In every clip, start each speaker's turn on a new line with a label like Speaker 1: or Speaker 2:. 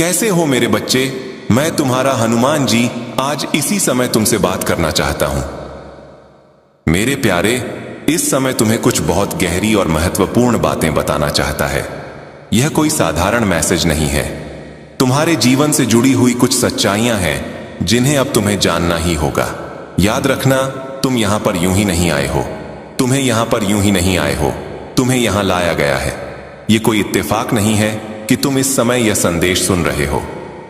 Speaker 1: कैसे हो मेरे बच्चे? मैं तुम्हारा हनुमान जी आज इसी समय तुमसे बात करना चाहता हूं। मेरे प्यारे, इस समय तुम्हें कुछ बहुत गहरी और महत्वपूर्ण बातें बताना चाहता है। यह कोई साधारण मैसेज नहीं है। तुम्हारे जीवन से जुड़ी हुई कुछ सच्चाइयां हैं जिन्हें अब तुम्हें जानना ही होगा। याद रखना, तुम यहां पर यूं ही नहीं आए हो। तुम्हें यहां पर यूं ही नहीं आए हो। तुम्हें यहां लाया गया है। यह कोई इत्तेफाक नहीं है कि तुम इस समय यह संदेश सुन रहे हो।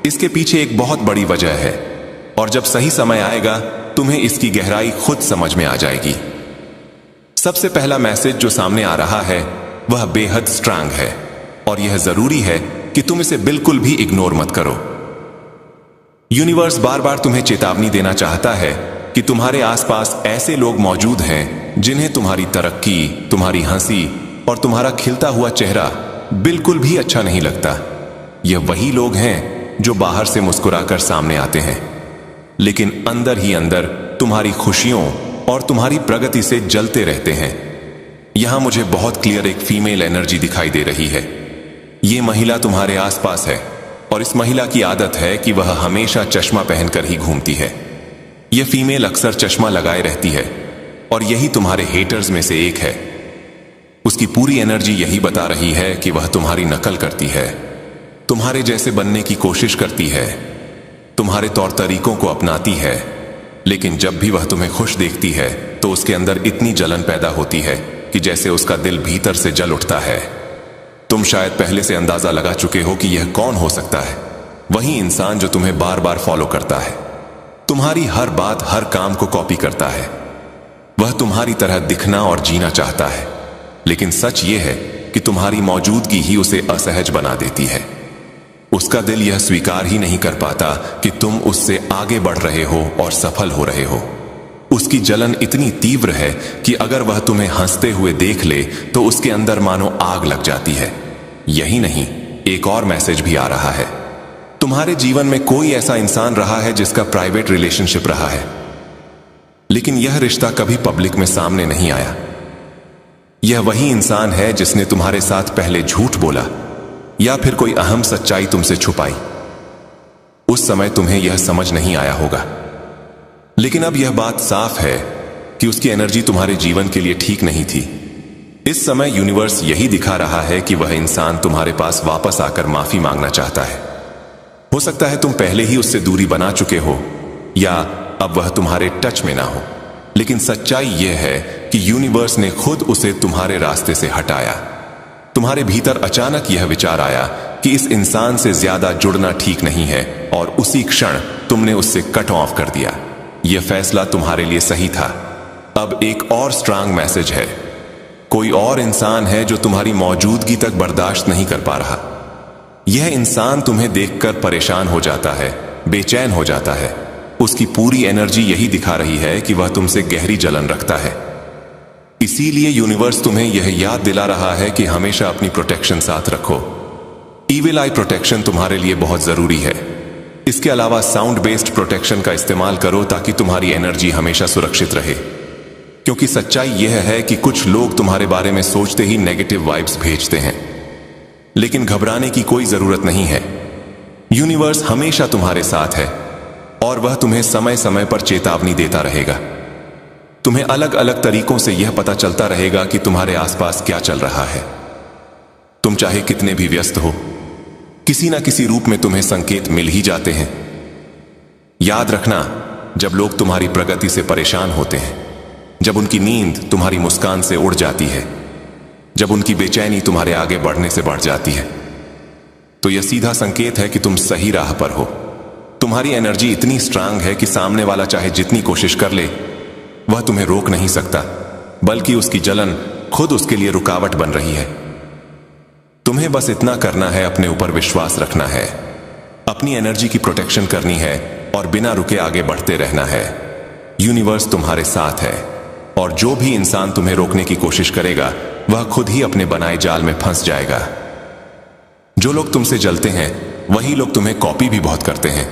Speaker 1: इसके पीछे एक बहुत बड़ी वजह है, और जब सही समय आएगा तुम्हें इसकी गहराई खुद समझ में आ जाएगी। सबसे पहला मैसेज जो सामने आ रहा है वह बेहद स्ट्रांग है, और यह जरूरी है कि तुम इसे बिल्कुल भी इग्नोर मत करो। यूनिवर्स बार बार तुम्हें चेतावनी देना चाहता है कि तुम्हारे आसपास ऐसे लोग मौजूद हैं जिन्हें तुम्हारी तरक्की, तुम्हारी हंसी और तुम्हारा खिलता हुआ चेहरा बिल्कुल भी अच्छा नहीं लगता। यह वही लोग हैं जो बाहर से मुस्कुराकर सामने आते हैं, लेकिन अंदर ही अंदर तुम्हारी खुशियों और तुम्हारी प्रगति से जलते रहते हैं। यहां मुझे बहुत क्लियर एक फीमेल एनर्जी दिखाई दे रही है। यह महिला तुम्हारे आसपास है, और इस महिला की आदत है कि वह हमेशा चश्मा पहनकर ही घूमती है। यह फीमेल अक्सर चश्मा लगाए रहती है, और यही तुम्हारे हेटर्स में से एक है। उसकी पूरी एनर्जी यही बता रही है कि वह तुम्हारी नकल करती है, तुम्हारे जैसे बनने की कोशिश करती है, तुम्हारे तौर तरीकों को अपनाती है, लेकिन जब भी वह तुम्हें खुश देखती है तो उसके अंदर इतनी जलन पैदा होती है कि जैसे उसका दिल भीतर से जल उठता है। तुम शायद पहले से अंदाजा लगा चुके हो कि यह कौन हो सकता है। वही इंसान जो तुम्हें बार बार फॉलो करता है, तुम्हारी हर बात, हर काम को कॉपी करता है। वह तुम्हारी तरह दिखना और जीना चाहता है, लेकिन सच यह है कि तुम्हारी मौजूदगी ही उसे असहज बना देती है। उसका दिल यह स्वीकार ही नहीं कर पाता कि तुम उससे आगे बढ़ रहे हो और सफल हो रहे हो। उसकी जलन इतनी तीव्र है कि अगर वह तुम्हें हंसते हुए देख ले तो उसके अंदर मानो आग लग जाती है। यही नहीं, एक और मैसेज भी आ रहा है। तुम्हारे जीवन में कोई ऐसा इंसान रहा है जिसका प्राइवेट रिलेशनशिप रहा है, लेकिन यह रिश्ता कभी पब्लिक में सामने नहीं आया। यह वही इंसान है जिसने तुम्हारे साथ पहले झूठ बोला या फिर कोई अहम सच्चाई तुमसे छुपाई। उस समय तुम्हें यह समझ नहीं आया होगा, लेकिन अब यह बात साफ है कि उसकी एनर्जी तुम्हारे जीवन के लिए ठीक नहीं थी। इस समय यूनिवर्स यही दिखा रहा है कि वह इंसान तुम्हारे पास वापस आकर माफी मांगना चाहता है। हो सकता है तुम पहले ही उससे दूरी बना चुके हो, या अब वह तुम्हारे टच में ना हो, लेकिन सच्चाई यह है कि यूनिवर्स ने खुद उसे तुम्हारे रास्ते से हटाया। तुम्हारे भीतर अचानक यह विचार आया कि इस इंसान से ज्यादा जुड़ना ठीक नहीं है, और उसी क्षण तुमने उससे कट ऑफ कर दिया। यह फैसला तुम्हारे लिए सही था। अब एक और स्ट्रांग मैसेज है। कोई और इंसान है जो तुम्हारी मौजूदगी तक बर्दाश्त नहीं कर पा रहा। यह इंसान तुम्हें देखकर परेशान हो जाता है, बेचैन हो जाता है। उसकी पूरी एनर्जी यही दिखा रही है कि वह तुमसे गहरी जलन रखता है। इसीलिए यूनिवर्स तुम्हें यह याद दिला रहा है कि हमेशा अपनी प्रोटेक्शन साथ रखो। ईविल आई प्रोटेक्शन तुम्हारे लिए बहुत जरूरी है। इसके अलावा साउंड बेस्ड प्रोटेक्शन का इस्तेमाल करो ताकि तुम्हारी एनर्जी हमेशा सुरक्षित रहे, क्योंकि सच्चाई यह है कि कुछ लोग तुम्हारे बारे में सोचते ही नेगेटिव वाइब्स भेजते हैं। लेकिन घबराने की कोई जरूरत नहीं है। यूनिवर्स हमेशा तुम्हारे साथ है, और वह तुम्हें समय समय पर चेतावनी देता रहेगा। तुम्हें अलग अलग तरीकों से यह पता चलता रहेगा कि तुम्हारे आसपास क्या चल रहा है। तुम चाहे कितने भी व्यस्त हो, किसी ना किसी रूप में तुम्हें संकेत मिल ही जाते हैं। याद रखना, जब लोग तुम्हारी प्रगति से परेशान होते हैं, जब उनकी नींद तुम्हारी मुस्कान से उड़ जाती है, जब उनकी बेचैनी तुम्हारे आगे बढ़ने से बढ़ जाती है, तो यह सीधा संकेत है कि तुम सही राह पर हो। तुम्हारी एनर्जी इतनी स्ट्रांग है कि सामने वाला चाहे जितनी कोशिश कर ले, वह तुम्हें रोक नहीं सकता, बल्कि उसकी जलन खुद उसके लिए रुकावट बन रही है। तुम्हें बस इतना करना है, अपने ऊपर विश्वास रखना है, अपनी एनर्जी की प्रोटेक्शन करनी है, और बिना रुके आगे बढ़ते रहना है। यूनिवर्स तुम्हारे साथ है, और जो भी इंसान तुम्हें रोकने की कोशिश करेगा वह खुद ही अपने बनाए जाल में फंस जाएगा। जो लोग तुमसे जलते हैं वही लोग तुम्हें कॉपी भी बहुत करते हैं।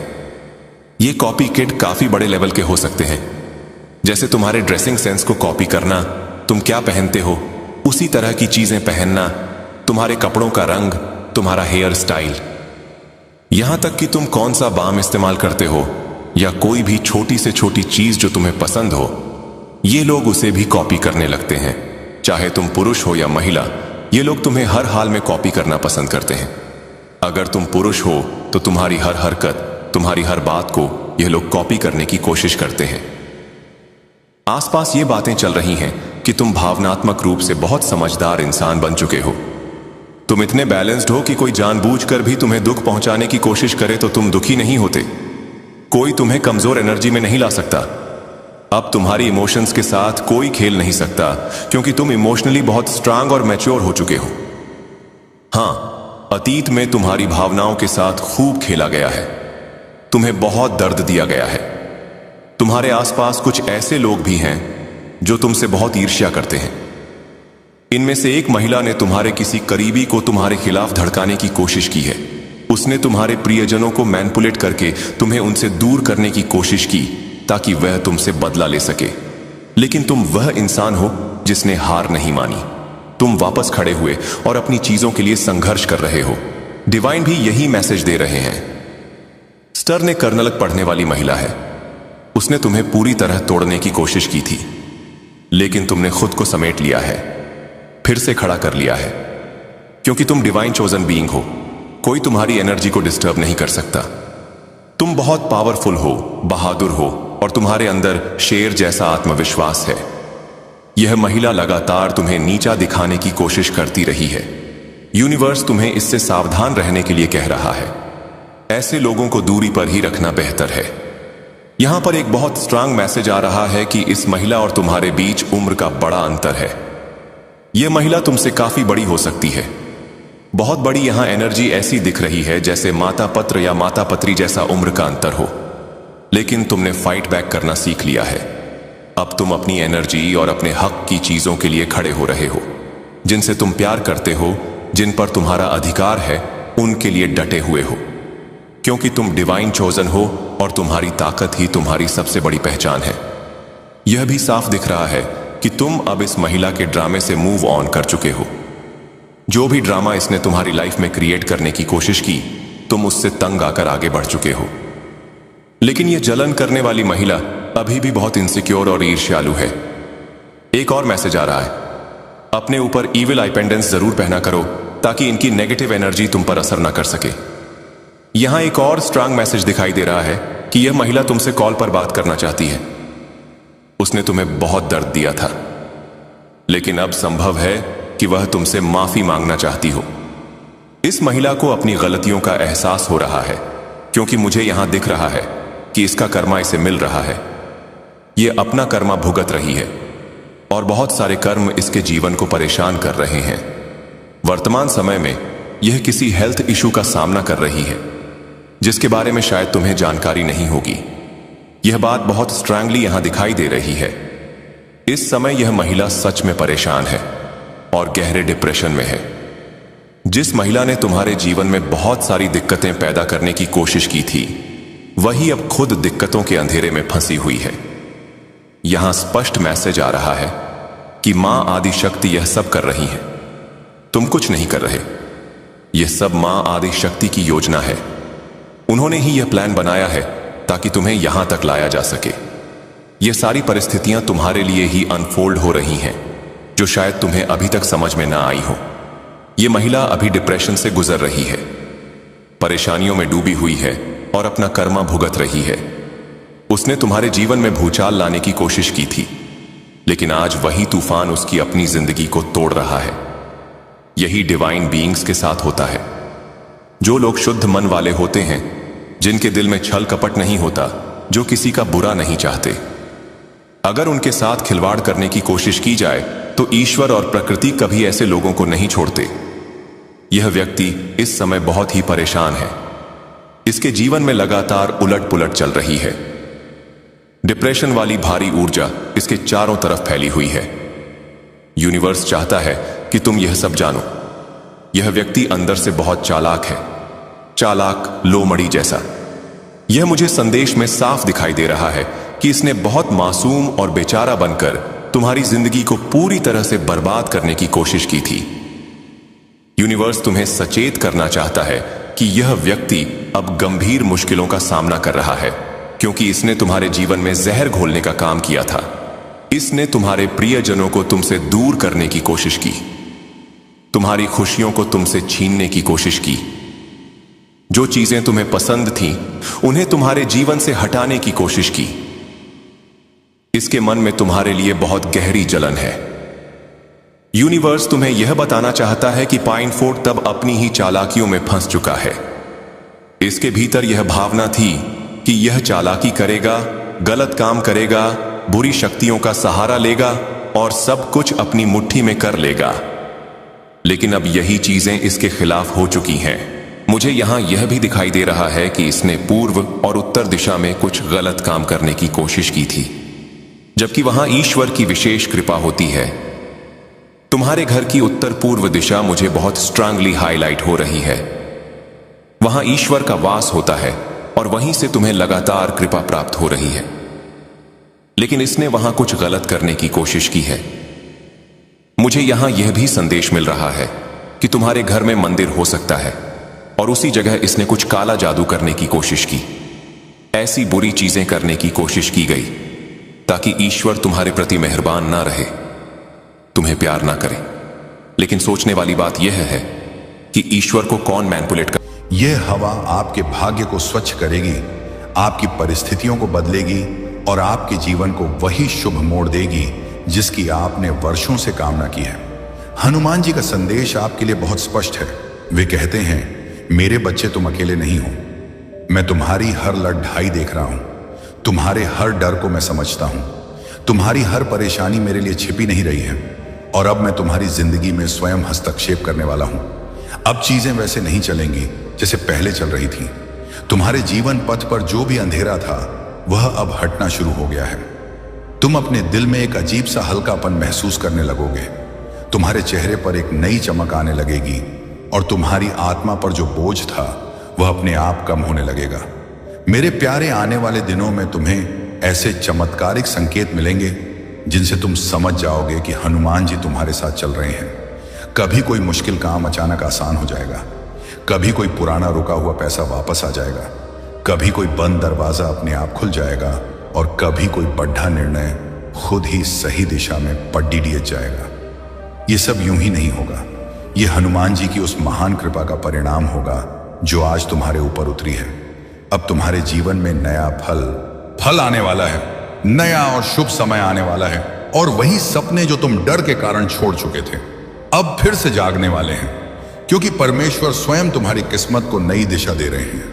Speaker 1: ये कॉपी किड काफी बड़े लेवल के हो सकते हैं, जैसे तुम्हारे ड्रेसिंग सेंस को कॉपी करना, तुम क्या पहनते हो उसी तरह की चीजें पहनना, तुम्हारे कपड़ों का रंग, तुम्हारा हेयर स्टाइल। यहां तक कि तुम कौन सा बाम इस्तेमाल करते हो या कोई भी छोटी से छोटी चीज जो तुम्हें पसंद हो, ये लोग उसे भी कॉपी करने लगते हैं। चाहे तुम पुरुष हो या महिला, ये लोग तुम्हें हर हाल में कॉपी करना पसंद करते हैं। अगर तुम पुरुष हो तो तुम्हारी हर हरकत, तुम्हारी हर बात को ये लोग कॉपी करने की कोशिश करते हैं। आसपास ये बातें चल रही हैं कि तुम भावनात्मक रूप से बहुत समझदार इंसान बन चुके हो। तुम इतने बैलेंस्ड हो कि कोई जानबूझकर भी तुम्हें दुख पहुंचाने की कोशिश करे तो तुम दुखी नहीं होते। कोई तुम्हें कमजोर एनर्जी में नहीं ला सकता। अब तुम्हारी इमोशंस के साथ कोई खेल नहीं सकता, क्योंकि तुम इमोशनली बहुत स्ट्रांग और मैच्योर हो चुके हो। हां, अतीत में तुम्हारी भावनाओं के साथ खूब खेला गया है। तुम्हें बहुत दर्द दिया गया है। तुम्हारे आसपास कुछ ऐसे लोग भी हैं जो तुमसे बहुत ईर्ष्या करते हैं। इनमें से एक महिला ने तुम्हारे किसी करीबी को तुम्हारे खिलाफ धड़काने की कोशिश की है। उसने तुम्हारे प्रियजनों को मैनिपुलेट करके तुम्हें उनसे दूर करने की कोशिश की ताकि वह तुमसे बदला ले सके। लेकिन तुम वह इंसान हो जिसने हार नहीं मानी। तुम वापस खड़े हुए और अपनी चीजों के लिए संघर्ष कर रहे हो। डिवाइन भी यही मैसेज दे रहे हैं। स्टर ने कर्नलक पढ़ने वाली महिला है। उसने तुम्हें पूरी तरह तोड़ने की कोशिश की थी, लेकिन तुमने खुद को समेट लिया है, फिर से खड़ा कर लिया है, क्योंकि तुम डिवाइन चोजन बीइंग हो। कोई तुम्हारी एनर्जी को डिस्टर्ब नहीं कर सकता। तुम बहुत पावरफुल हो, बहादुर हो और तुम्हारे अंदर शेर जैसा आत्मविश्वास है। यह महिला लगातार तुम्हें नीचा दिखाने की कोशिश करती रही है। यूनिवर्स तुम्हें इससे सावधान रहने के लिए कह रहा है। ऐसे लोगों को दूरी पर ही रखना बेहतर है। यहां पर एक बहुत स्ट्रांग मैसेज आ रहा है कि इस महिला और तुम्हारे बीच उम्र का बड़ा अंतर है। यह महिला तुमसे काफी बड़ी हो सकती है। बहुत बड़ी यहां एनर्जी ऐसी दिख रही है जैसे माता पत्र या माता पत्री जैसा उम्र का अंतर हो। लेकिन तुमने फाइट बैक करना सीख लिया है। अब तुम अपनी एनर्जी और अपने हक की चीजों के लिए खड़े हो रहे हो। जिनसे तुम प्यार करते हो, जिन पर तुम्हारा अधिकार है, उनके लिए डटे हुए हो, क्योंकि तुम डिवाइन चोजन हो और तुम्हारी ताकत ही तुम्हारी सबसे बड़ी पहचान है। यह भी साफ दिख रहा है कि तुम अब इस महिला के ड्रामे से मूव ऑन कर चुके हो। जो भी ड्रामा इसने तुम्हारी लाइफ में क्रिएट करने की कोशिश की, तुम उससे तंग आकर आगे बढ़ चुके हो। लेकिन यह जलन करने वाली महिला अभी भी बहुत इनसिक्योर और ईर्ष्यालु है। एक और मैसेज आ रहा है, अपने ऊपर ईविल आई पेंडेंट्स जरूर पहना करो ताकि इनकी नेगेटिव एनर्जी तुम पर असर ना कर सके। यहां एक और स्ट्रांग मैसेज दिखाई दे रहा है कि यह महिला तुमसे कॉल पर बात करना चाहती है। उसने तुम्हें बहुत दर्द दिया था, लेकिन अब संभव है कि वह तुमसे माफी मांगना चाहती हो। इस महिला को अपनी गलतियों का एहसास हो रहा है, क्योंकि मुझे यहां दिख रहा है कि इसका कर्मा इसे मिल रहा है। यह अपना कर्मा भुगत रही है और बहुत सारे कर्म इसके जीवन को परेशान कर रहे हैं। वर्तमान समय में यह किसी हेल्थ इशू का सामना कर रही है, जिसके बारे में शायद तुम्हें जानकारी नहीं होगी। यह बात बहुत स्ट्रांगली यहां दिखाई दे रही है। इस समय यह महिला सच में परेशान है और गहरे डिप्रेशन में है। जिस महिला ने तुम्हारे जीवन में बहुत सारी दिक्कतें पैदा करने की कोशिश की थी, वही अब खुद दिक्कतों के अंधेरे में फंसी हुई है। यहां स्पष्ट मैसेज आ रहा है कि मां आदि शक्ति यह सब कर रही है। तुम कुछ नहीं कर रहे। यह सब मां आदि शक्ति की योजना है। उन्होंने ही यह प्लान बनाया है ताकि तुम्हें यहां तक लाया जा सके। यह सारी परिस्थितियां तुम्हारे लिए ही अनफोल्ड हो रही हैं, जो शायद तुम्हें अभी तक समझ में ना आई हो। यह महिला अभी डिप्रेशन से गुजर रही है, परेशानियों में डूबी हुई है और अपना कर्मा भुगत रही है। उसने तुम्हारे जीवन में भूचाल लाने की कोशिश की थी, लेकिन आज वही तूफान उसकी अपनी जिंदगी को तोड़ रहा है। यही डिवाइन बीइंग्स के साथ होता है। जो लोग शुद्ध मन वाले होते हैं, जिनके दिल में छल कपट नहीं होता, जो किसी का बुरा नहीं चाहते, अगर उनके साथ खिलवाड़ करने की कोशिश की जाए तो ईश्वर और प्रकृति कभी ऐसे लोगों को नहीं छोड़ते। यह व्यक्ति इस समय बहुत ही परेशान है। इसके जीवन में लगातार उलट पुलट चल रही है। डिप्रेशन वाली भारी ऊर्जा इसके चारों तरफ फैली हुई है। यूनिवर्स चाहता है कि तुम यह सब जानो। यह व्यक्ति अंदर से बहुत चालाक है, चालाक लोमड़ी जैसा। यह मुझे संदेश में साफ दिखाई दे रहा है कि इसने बहुत मासूम और बेचारा बनकर तुम्हारी जिंदगी को पूरी तरह से बर्बाद करने की कोशिश की थी। यूनिवर्स तुम्हें सचेत करना चाहता है कि यह व्यक्ति अब गंभीर मुश्किलों का सामना कर रहा है, क्योंकि इसने तुम्हारे जीवन में जहर घोलने का काम किया था। इसने तुम्हारे प्रियजनों को तुमसे दूर करने की कोशिश की, तुम्हारी खुशियों को तुमसे छीनने की कोशिश की। जो चीजें तुम्हें पसंद थीं, उन्हें तुम्हारे जीवन से हटाने की कोशिश की। इसके मन में तुम्हारे लिए बहुत गहरी जलन है। यूनिवर्स तुम्हें यह बताना चाहता है कि पाइन फोर्ड तब अपनी ही चालाकियों में फंस चुका है। इसके भीतर यह भावना थी कि यह चालाकी करेगा, गलत काम करेगा, बुरी शक्तियों का सहारा लेगा और सब कुछ अपनी मुट्ठी में कर लेगा। लेकिन अब यही चीजें इसके खिलाफ हो चुकी हैं। मुझे यहां यह भी दिखाई दे रहा है कि इसने पूर्व और उत्तर दिशा में कुछ गलत काम करने की कोशिश की थी, जबकि वहां ईश्वर की विशेष कृपा होती है। तुम्हारे घर की उत्तर पूर्व दिशा मुझे बहुत स्ट्रांगली हाईलाइट हो रही है। वहां ईश्वर का वास होता है और वहीं से तुम्हें लगातार कृपा प्राप्त हो रही है। लेकिन इसने वहां कुछ गलत करने की कोशिश की है। मुझे यहां यह भी संदेश मिल रहा है कि तुम्हारे घर में मंदिर हो सकता है और उसी जगह इसने कुछ काला जादू करने की कोशिश की। ऐसी बुरी चीजें करने की कोशिश की गई ताकि ईश्वर तुम्हारे प्रति मेहरबान ना रहे, तुम्हें प्यार ना करे। लेकिन सोचने वाली बात यह है कि ईश्वर को कौन मैनिपुलेट कर।
Speaker 2: यह हवा आपके भाग्य को स्वच्छ करेगी, आपकी परिस्थितियों को बदलेगी और आपके जीवन को वही शुभ मोड़ देगी जिसकी आपने वर्षों से कामना की है। हनुमान जी का संदेश आपके लिए बहुत स्पष्ट है। वे कहते हैं, मेरे बच्चे तुम अकेले नहीं हो। मैं तुम्हारी हर लड़ाई देख रहा हूं, तुम्हारे हर डर को मैं समझता हूं, तुम्हारी हर परेशानी मेरे लिए छिपी नहीं रही है और अब मैं तुम्हारी जिंदगी में स्वयं हस्तक्षेप करने वाला हूं। अब चीजें वैसे नहीं चलेंगी जैसे पहले चल रही थी। तुम्हारे जीवन पथ पर जो भी अंधेरा था वह अब हटना शुरू हो गया है। तुम अपने दिल में एक अजीब सा हल्कापन महसूस करने लगोगे। तुम्हारे चेहरे पर एक नई चमक आने लगेगी और तुम्हारी आत्मा पर जो बोझ था वह अपने आप कम होने लगेगा। मेरे प्यारे, आने वाले दिनों में तुम्हें ऐसे चमत्कारिक संकेत मिलेंगे जिनसे तुम समझ जाओगे कि हनुमान जी तुम्हारे साथ चल रहे हैं। कभी कोई मुश्किल काम अचानक आसान हो जाएगा, कभी कोई पुराना रुका हुआ पैसा वापस आ जाएगा, कभी कोई बंद दरवाजा अपने आप खुल जाएगा और कभी कोई बड़ा निर्णय खुद ही सही दिशा में पड्डी दिए जाएगा। ये सब यूं ही नहीं होगा। ये हनुमान जी की उस महान कृपा का परिणाम होगा जो आज तुम्हारे ऊपर उतरी है। अब तुम्हारे जीवन में नया फल आने वाला है, नया और शुभ समय आने वाला है और वही सपने जो तुम डर के कारण छोड़ चुके थे अब फिर से जागने वाले हैं, क्योंकि परमेश्वर स्वयं तुम्हारी किस्मत को नई दिशा दे रहे हैं।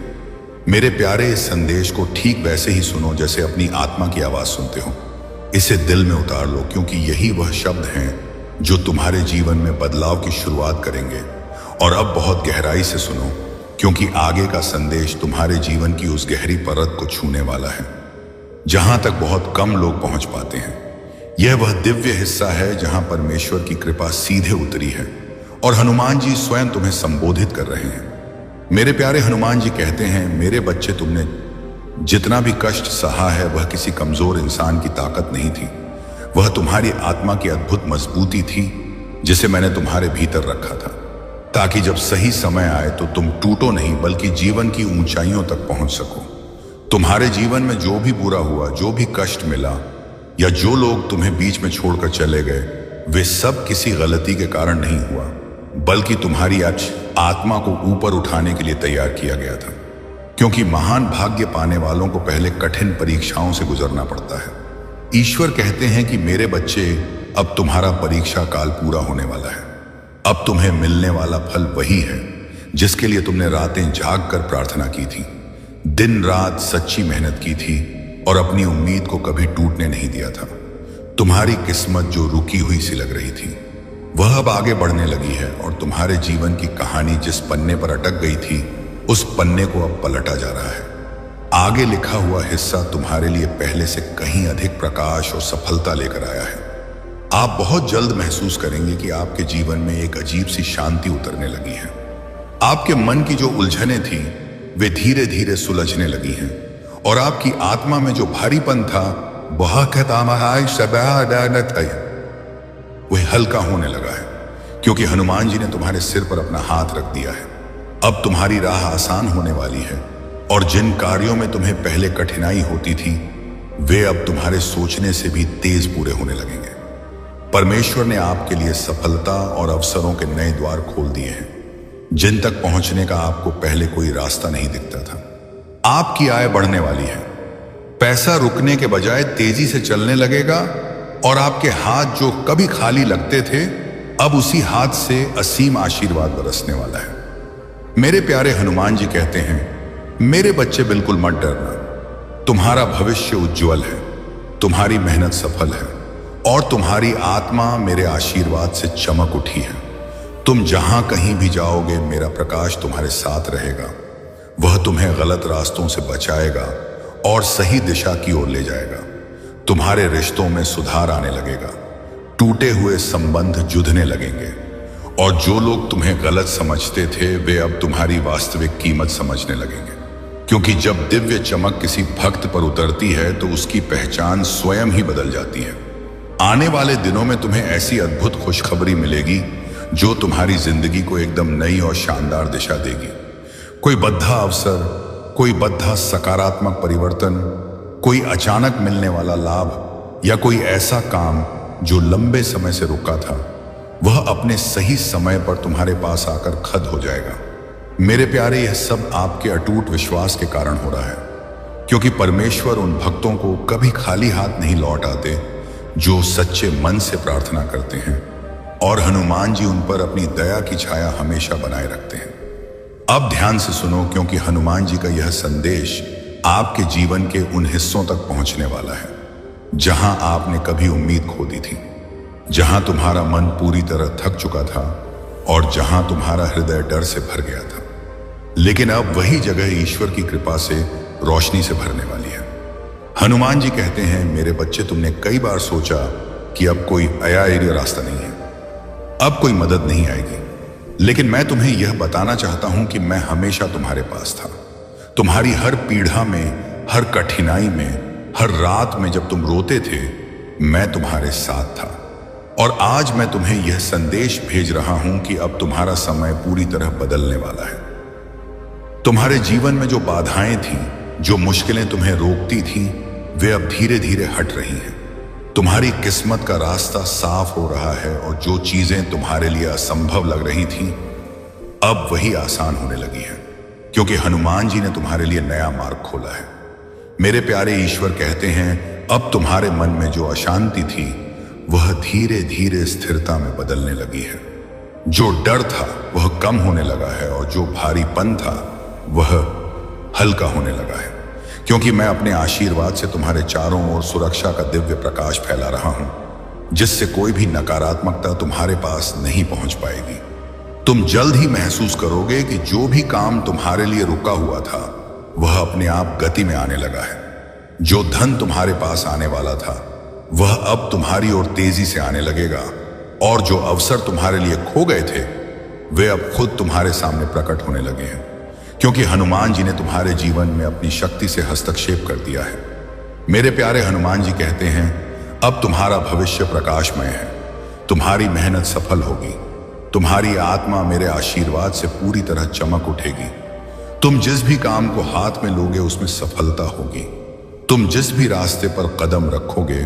Speaker 2: मेरे प्यारे, इस संदेश को ठीक वैसे ही सुनो जैसे अपनी आत्मा की आवाज सुनते हो। इसे दिल में उतार लो, क्योंकि यही वह शब्द हैं जो तुम्हारे जीवन में बदलाव की शुरुआत करेंगे। और अब बहुत गहराई से सुनो, क्योंकि आगे का संदेश तुम्हारे जीवन की उस गहरी परत को छूने वाला है जहां तक बहुत कम लोग पहुंच पाते हैं। यह वह दिव्य हिस्सा है जहां परमेश्वर की कृपा सीधे उतरी है और हनुमान जी स्वयं तुम्हें संबोधित कर रहे हैं। मेरे प्यारे, हनुमान जी कहते हैं, मेरे बच्चे, तुमने जितना भी कष्ट सहा है वह किसी कमजोर इंसान की ताकत नहीं थी। वह तुम्हारी आत्मा की अद्भुत मजबूती थी जिसे मैंने तुम्हारे भीतर रखा था, ताकि जब सही समय आए तो तुम टूटो नहीं बल्कि जीवन की ऊंचाइयों तक पहुंच सको। तुम्हारे जीवन में जो भी बुरा हुआ, जो भी कष्ट मिला या जो लोग तुम्हें बीच में छोड़कर चले गए, वे सब किसी गलती के कारण नहीं हुआ, बल्कि तुम्हारी आत्मा को ऊपर उठाने के लिए तैयार किया गया था। क्योंकि महान भाग्य पाने वालों को पहले कठिन परीक्षाओं से गुजरना पड़ता है। ईश्वर कहते हैं कि मेरे बच्चे, अब तुम्हारा परीक्षा काल पूरा होने वाला है। अब तुम्हें मिलने वाला फल वही है जिसके लिए तुमने रातें जाग कर प्रार्थना की थी, दिन रात सच्ची मेहनत की थी और अपनी उम्मीद को कभी टूटने नहीं दिया था। तुम्हारी किस्मत जो रुकी हुई सी लग रही थी वह अब आगे बढ़ने लगी है और तुम्हारे जीवन की कहानी जिस पन्ने पर अटक गई थी उस पन्ने को अब पलटा जा रहा है। आगे लिखा हुआ हिस्सा तुम्हारे लिए पहले से कहीं अधिक प्रकाश और सफलता लेकर आया है। आप बहुत जल्द महसूस करेंगे कि आपके जीवन में एक अजीब सी शांति उतरने लगी है। आपके मन की जो उलझनें थी वे धीरे धीरे सुलझने लगी हैं और आपकी आत्मा में जो भारीपन था वह हल्का होने लगा है, क्योंकि हनुमान जी ने तुम्हारे सिर पर अपना हाथ रख दिया है। अब तुम्हारी राह आसान होने वाली है और जिन कार्यों में तुम्हें पहले कठिनाई होती थी वे अब तुम्हारे सोचने से भी तेज पूरे होने लगेंगे। परमेश्वर ने आपके लिए सफलता और अवसरों के नए द्वार खोल दिए हैं जिन तक पहुंचने का आपको पहले कोई रास्ता नहीं दिखता था। आपकी आय बढ़ने वाली है, पैसा रुकने के बजाय तेजी से चलने लगेगा और आपके हाथ जो कभी खाली लगते थे अब उसी हाथ से असीम आशीर्वाद बरसने वाला है। मेरे प्यारे हनुमान जी कहते हैं, मेरे बच्चे बिल्कुल मत डरना, तुम्हारा भविष्य उज्जवल है, तुम्हारी मेहनत सफल है और तुम्हारी आत्मा मेरे आशीर्वाद से चमक उठी है। तुम जहां कहीं भी जाओगे मेरा प्रकाश तुम्हारे साथ रहेगा, वह तुम्हें गलत रास्तों से बचाएगा और सही दिशा की ओर ले जाएगा। तुम्हारे रिश्तों में सुधार आने लगेगा, टूटे हुए संबंध जुड़ने लगेंगे और जो लोग तुम्हें गलत समझते थे वे अब तुम्हारी वास्तविक कीमत समझने लगेंगे। क्योंकि जब दिव्य चमक किसी भक्त पर उतरती है तो उसकी पहचान स्वयं ही बदल जाती है। आने वाले दिनों में तुम्हें ऐसी अद्भुत खुशखबरी मिलेगी जो तुम्हारी जिंदगी को एकदम नई और शानदार दिशा देगी। कोई बद्धा अवसर, कोई बद्धा सकारात्मक परिवर्तन, कोई अचानक मिलने वाला लाभ या कोई ऐसा काम जो लंबे समय से रुका था वह अपने सही समय पर तुम्हारे पास आकर खद हो जाएगा। मेरे प्यारे, यह सब आपके अटूट विश्वास के कारण हो रहा है, क्योंकि परमेश्वर उन भक्तों को कभी खाली हाथ नहीं लौट आते जो सच्चे मन से प्रार्थना करते हैं और हनुमान जी उन पर अपनी दया की छाया हमेशा बनाए रखते हैं। अब ध्यान से सुनो, क्योंकि हनुमान जी का यह संदेश आपके जीवन के उन हिस्सों तक पहुंचने वाला है जहां आपने कभी उम्मीद खो दी थी, जहां तुम्हारा मन पूरी तरह थक चुका था और जहां तुम्हारा हृदय डर से भर गया था। लेकिन अब वही जगह ईश्वर की कृपा से रोशनी से भरने वाली है। हनुमान जी कहते हैं, मेरे बच्चे, तुमने कई बार सोचा कि अब कोई आया रास्ता नहीं है, अब कोई मदद नहीं आएगी, लेकिन मैं तुम्हें यह बताना चाहता हूं कि मैं हमेशा तुम्हारे पास था। तुम्हारी हर पीड़ा में, हर कठिनाई में, हर रात में जब तुम रोते थे मैं तुम्हारे साथ था। और आज मैं तुम्हें यह संदेश भेज रहा हूं कि अब तुम्हारा समय पूरी तरह बदलने वाला है। तुम्हारे जीवन में जो बाधाएं थीं, जो मुश्किलें तुम्हें रोकती थीं, वे अब धीरे धीरे हट रही हैं। तुम्हारी किस्मत का रास्ता साफ हो रहा है और जो चीजें तुम्हारे लिए असंभव लग रही थीं, अब वही आसान होने लगी है, क्योंकि हनुमान जी ने तुम्हारे लिए नया मार्ग खोला है। मेरे प्यारे, ईश्वर कहते हैं, अब तुम्हारे मन में जो अशांति थी वह धीरे धीरे स्थिरता में बदलने लगी है। जो डर था वह कम होने लगा है और जो भारीपन था वह हल्का होने लगा है, क्योंकि मैं अपने आशीर्वाद से तुम्हारे चारों ओर सुरक्षा का दिव्य प्रकाश फैला रहा हूं, जिससे कोई भी नकारात्मकता तुम्हारे पास नहीं पहुंच पाएगी। तुम जल्द ही महसूस करोगे कि जो भी काम तुम्हारे लिए रुका हुआ था वह अपने आप गति में आने लगा है। जो धन तुम्हारे पास आने वाला था वह अब तुम्हारी ओर तेजी से आने लगेगा और जो अवसर तुम्हारे लिए खो गए थे वे अब खुद तुम्हारे सामने प्रकट होने लगे हैं, क्योंकि हनुमान जी ने तुम्हारे जीवन में अपनी शक्ति से हस्तक्षेप कर दिया है। मेरे प्यारे, हनुमान जी कहते हैं, अब तुम्हारा भविष्य प्रकाशमय है, तुम्हारी मेहनत सफल होगी, तुम्हारी आत्मा मेरे आशीर्वाद से पूरी तरह चमक उठेगी। तुम जिस भी काम को हाथ में लोगे उसमें सफलता होगी। तुम जिस भी रास्ते पर कदम रखोगे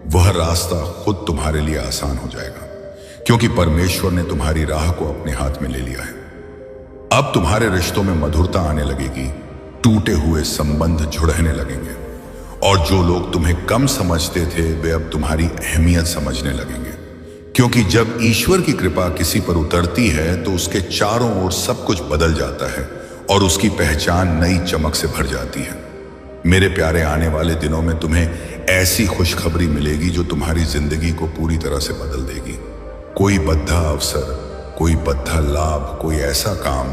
Speaker 2: वह रास्ता खुद तुम्हारे लिए आसान हो जाएगा, क्योंकि परमेश्वर ने तुम्हारी राह को अपने हाथ में ले लिया है। अब तुम्हारे रिश्तों में मधुरता आने लगेगी, टूटे हुए संबंध जुड़ने लगेंगे और जो लोग तुम्हें कम समझते थे वे अब तुम्हारी अहमियत समझने लगेंगे, क्योंकि जब ईश्वर की कृपा किसी पर उतरती है तो उसके चारों ओर सब कुछ बदल जाता है और उसकी पहचान नई चमक से भर जाती है। मेरे प्यारे, आने वाले दिनों में तुम्हें ऐसी खुशखबरी मिलेगी जो तुम्हारी जिंदगी को पूरी तरह से बदल देगी। कोई बद्धा अवसर, कोई बद्धा लाभ, कोई ऐसा काम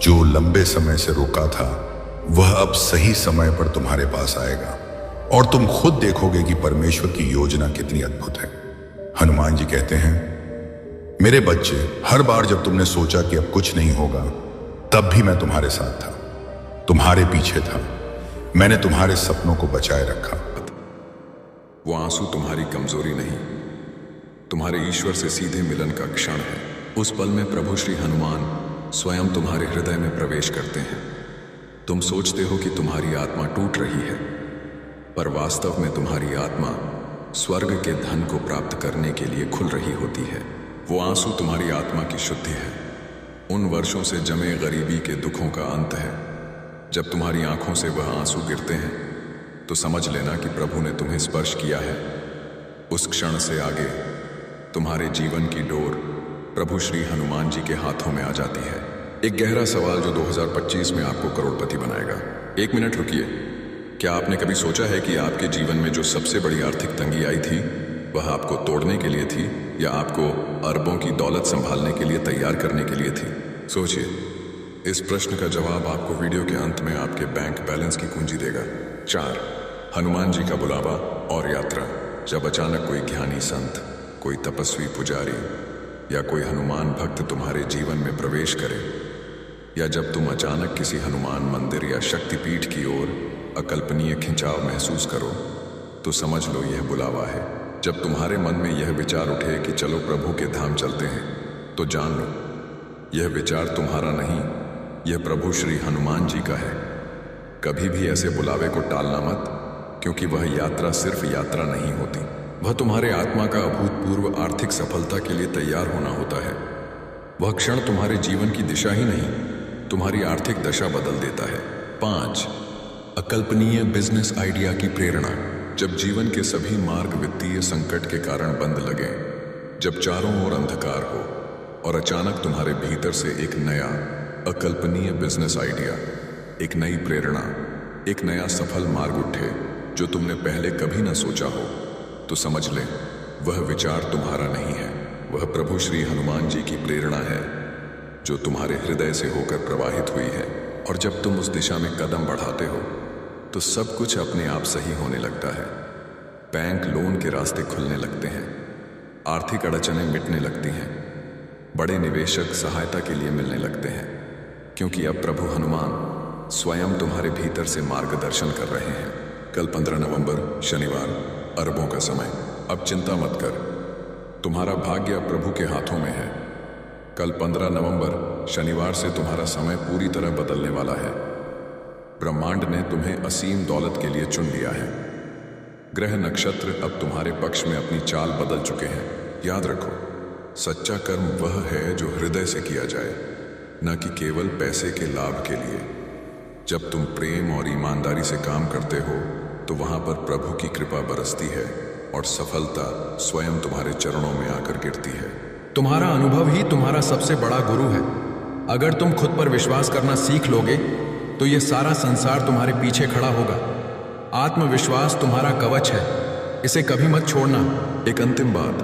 Speaker 2: जो लंबे समय से रुका था वह अब सही समय पर तुम्हारे पास आएगा और तुम खुद देखोगे कि परमेश्वर की योजना कितनी अद्भुत है। हनुमान जी कहते हैं, मेरे बच्चे, हर बार जब तुमने सोचा कि अब कुछ नहीं होगा तब भी मैं तुम्हारे साथ था, तुम्हारे पीछे था, मैंने तुम्हारे सपनों को बचाए रखा।
Speaker 3: वो आंसू तुम्हारी कमजोरी नहीं, तुम्हारे ईश्वर से सीधे मिलन का क्षण है। उस पल में प्रभु श्री हनुमान स्वयं तुम्हारे हृदय में प्रवेश करते हैं। तुम सोचते हो कि तुम्हारी आत्मा टूट रही है, पर वास्तव में तुम्हारी आत्मा स्वर्ग के धन को प्राप्त करने के लिए खुल रही होती है। वो आंसू तुम्हारी आत्मा की शुद्धि है, उन वर्षों से जमे गरीबी के दुखों का अंत है। जब तुम्हारी आंखों से वह आंसू गिरते हैं तो समझ लेना कि प्रभु ने तुम्हें स्पर्श किया है। उस क्षण से आगे तुम्हारे जीवन की डोर प्रभु श्री हनुमान जी के हाथों में आ जाती है। एक गहरा सवाल जो 2025 में आपको करोड़पति बनाएगा। 1 मिनट रुकिए। क्या आपने कभी सोचा है कि आपके जीवन में जो सबसे बड़ी आर्थिक तंगी आई थी वह आपको तोड़ने के लिए थी या आपको अरबों की दौलत संभालने के लिए तैयार करने के लिए थी? सोचिए। इस प्रश्न का जवाब आपको वीडियो के अंत में आपके बैंक बैलेंस की कुंजी देगा। 4. हनुमान जी का बुलावा और यात्रा। जब अचानक कोई ज्ञानी संत, कोई तपस्वी पुजारी या कोई हनुमान भक्त तुम्हारे जीवन में प्रवेश करे, या जब तुम अचानक किसी हनुमान मंदिर या शक्तिपीठ की ओर अकल्पनीय खिंचाव महसूस करो, तो समझ लो यह बुलावा है। जब तुम्हारे मन में यह विचार उठे कि चलो प्रभु के धाम चलते हैं, तो जान लो यह विचार तुम्हारा नहीं, यह प्रभु श्री हनुमान जी का है। कभी भी ऐसे बुलावे को टालना मत, क्योंकि वह यात्रा सिर्फ यात्रा नहीं होती, वह तुम्हारे आत्मा का अभूतपूर्व आर्थिक सफलता के लिए तैयार होना होता है। वह क्षण तुम्हारे जीवन की दिशा ही नहीं, तुम्हारी आर्थिक दशा बदल देता है। 5. अकल्पनीय बिजनेस आइडिया की प्रेरणा। जब जीवन के सभी मार्ग वित्तीय संकट के कारण बंद लगे, जब चारों ओर अंधकार हो और अचानक तुम्हारे भीतर से एक नया अकल्पनीय बिजनेस आइडिया, एक नई प्रेरणा, एक नया सफल मार्ग उठे जो तुमने पहले कभी न सोचा हो, तो समझ ले वह विचार तुम्हारा नहीं है, वह प्रभु श्री हनुमान जी की प्रेरणा है जो तुम्हारे हृदय से होकर प्रवाहित हुई है। और जब तुम उस दिशा में कदम बढ़ाते हो तो सब कुछ अपने आप सही होने लगता है। बैंक लोन के रास्ते खुलने लगते हैं, आर्थिक अड़चनें मिटने लगती हैं, बड़े निवेशक सहायता के लिए मिलने लगते हैं, क्योंकि अब प्रभु हनुमान स्वयं तुम्हारे भीतर से मार्गदर्शन कर रहे हैं। कल 15 नवंबर शनिवार, अरबों का समय। अब चिंता मत कर, तुम्हारा भाग्य अब प्रभु के हाथों में है। कल 15 नवंबर शनिवार से तुम्हारा समय पूरी तरह बदलने वाला है। ब्रह्मांड ने तुम्हें असीम दौलत के लिए चुन लिया है। ग्रह नक्षत्र अब तुम्हारे पक्ष में अपनी चाल बदल चुके हैं। याद रखो, सच्चा कर्म वह है जो हृदय से किया जाए, न कि केवल पैसे के लाभ के लिए। जब तुम प्रेम और ईमानदारी से काम करते हो तो वहां पर प्रभु की कृपा बरसती है और सफलता स्वयं तुम्हारे चरणों में आकर गिरती है।
Speaker 4: तुम्हारा अनुभव ही तुम्हारा सबसे बड़ा गुरु है। अगर तुम खुद पर विश्वास करना सीख लोगे तो यह सारा संसार तुम्हारे पीछे खड़ा होगा। आत्मविश्वास तुम्हारा कवच है, इसे कभी मत छोड़ना।
Speaker 3: एक अंतिम बात,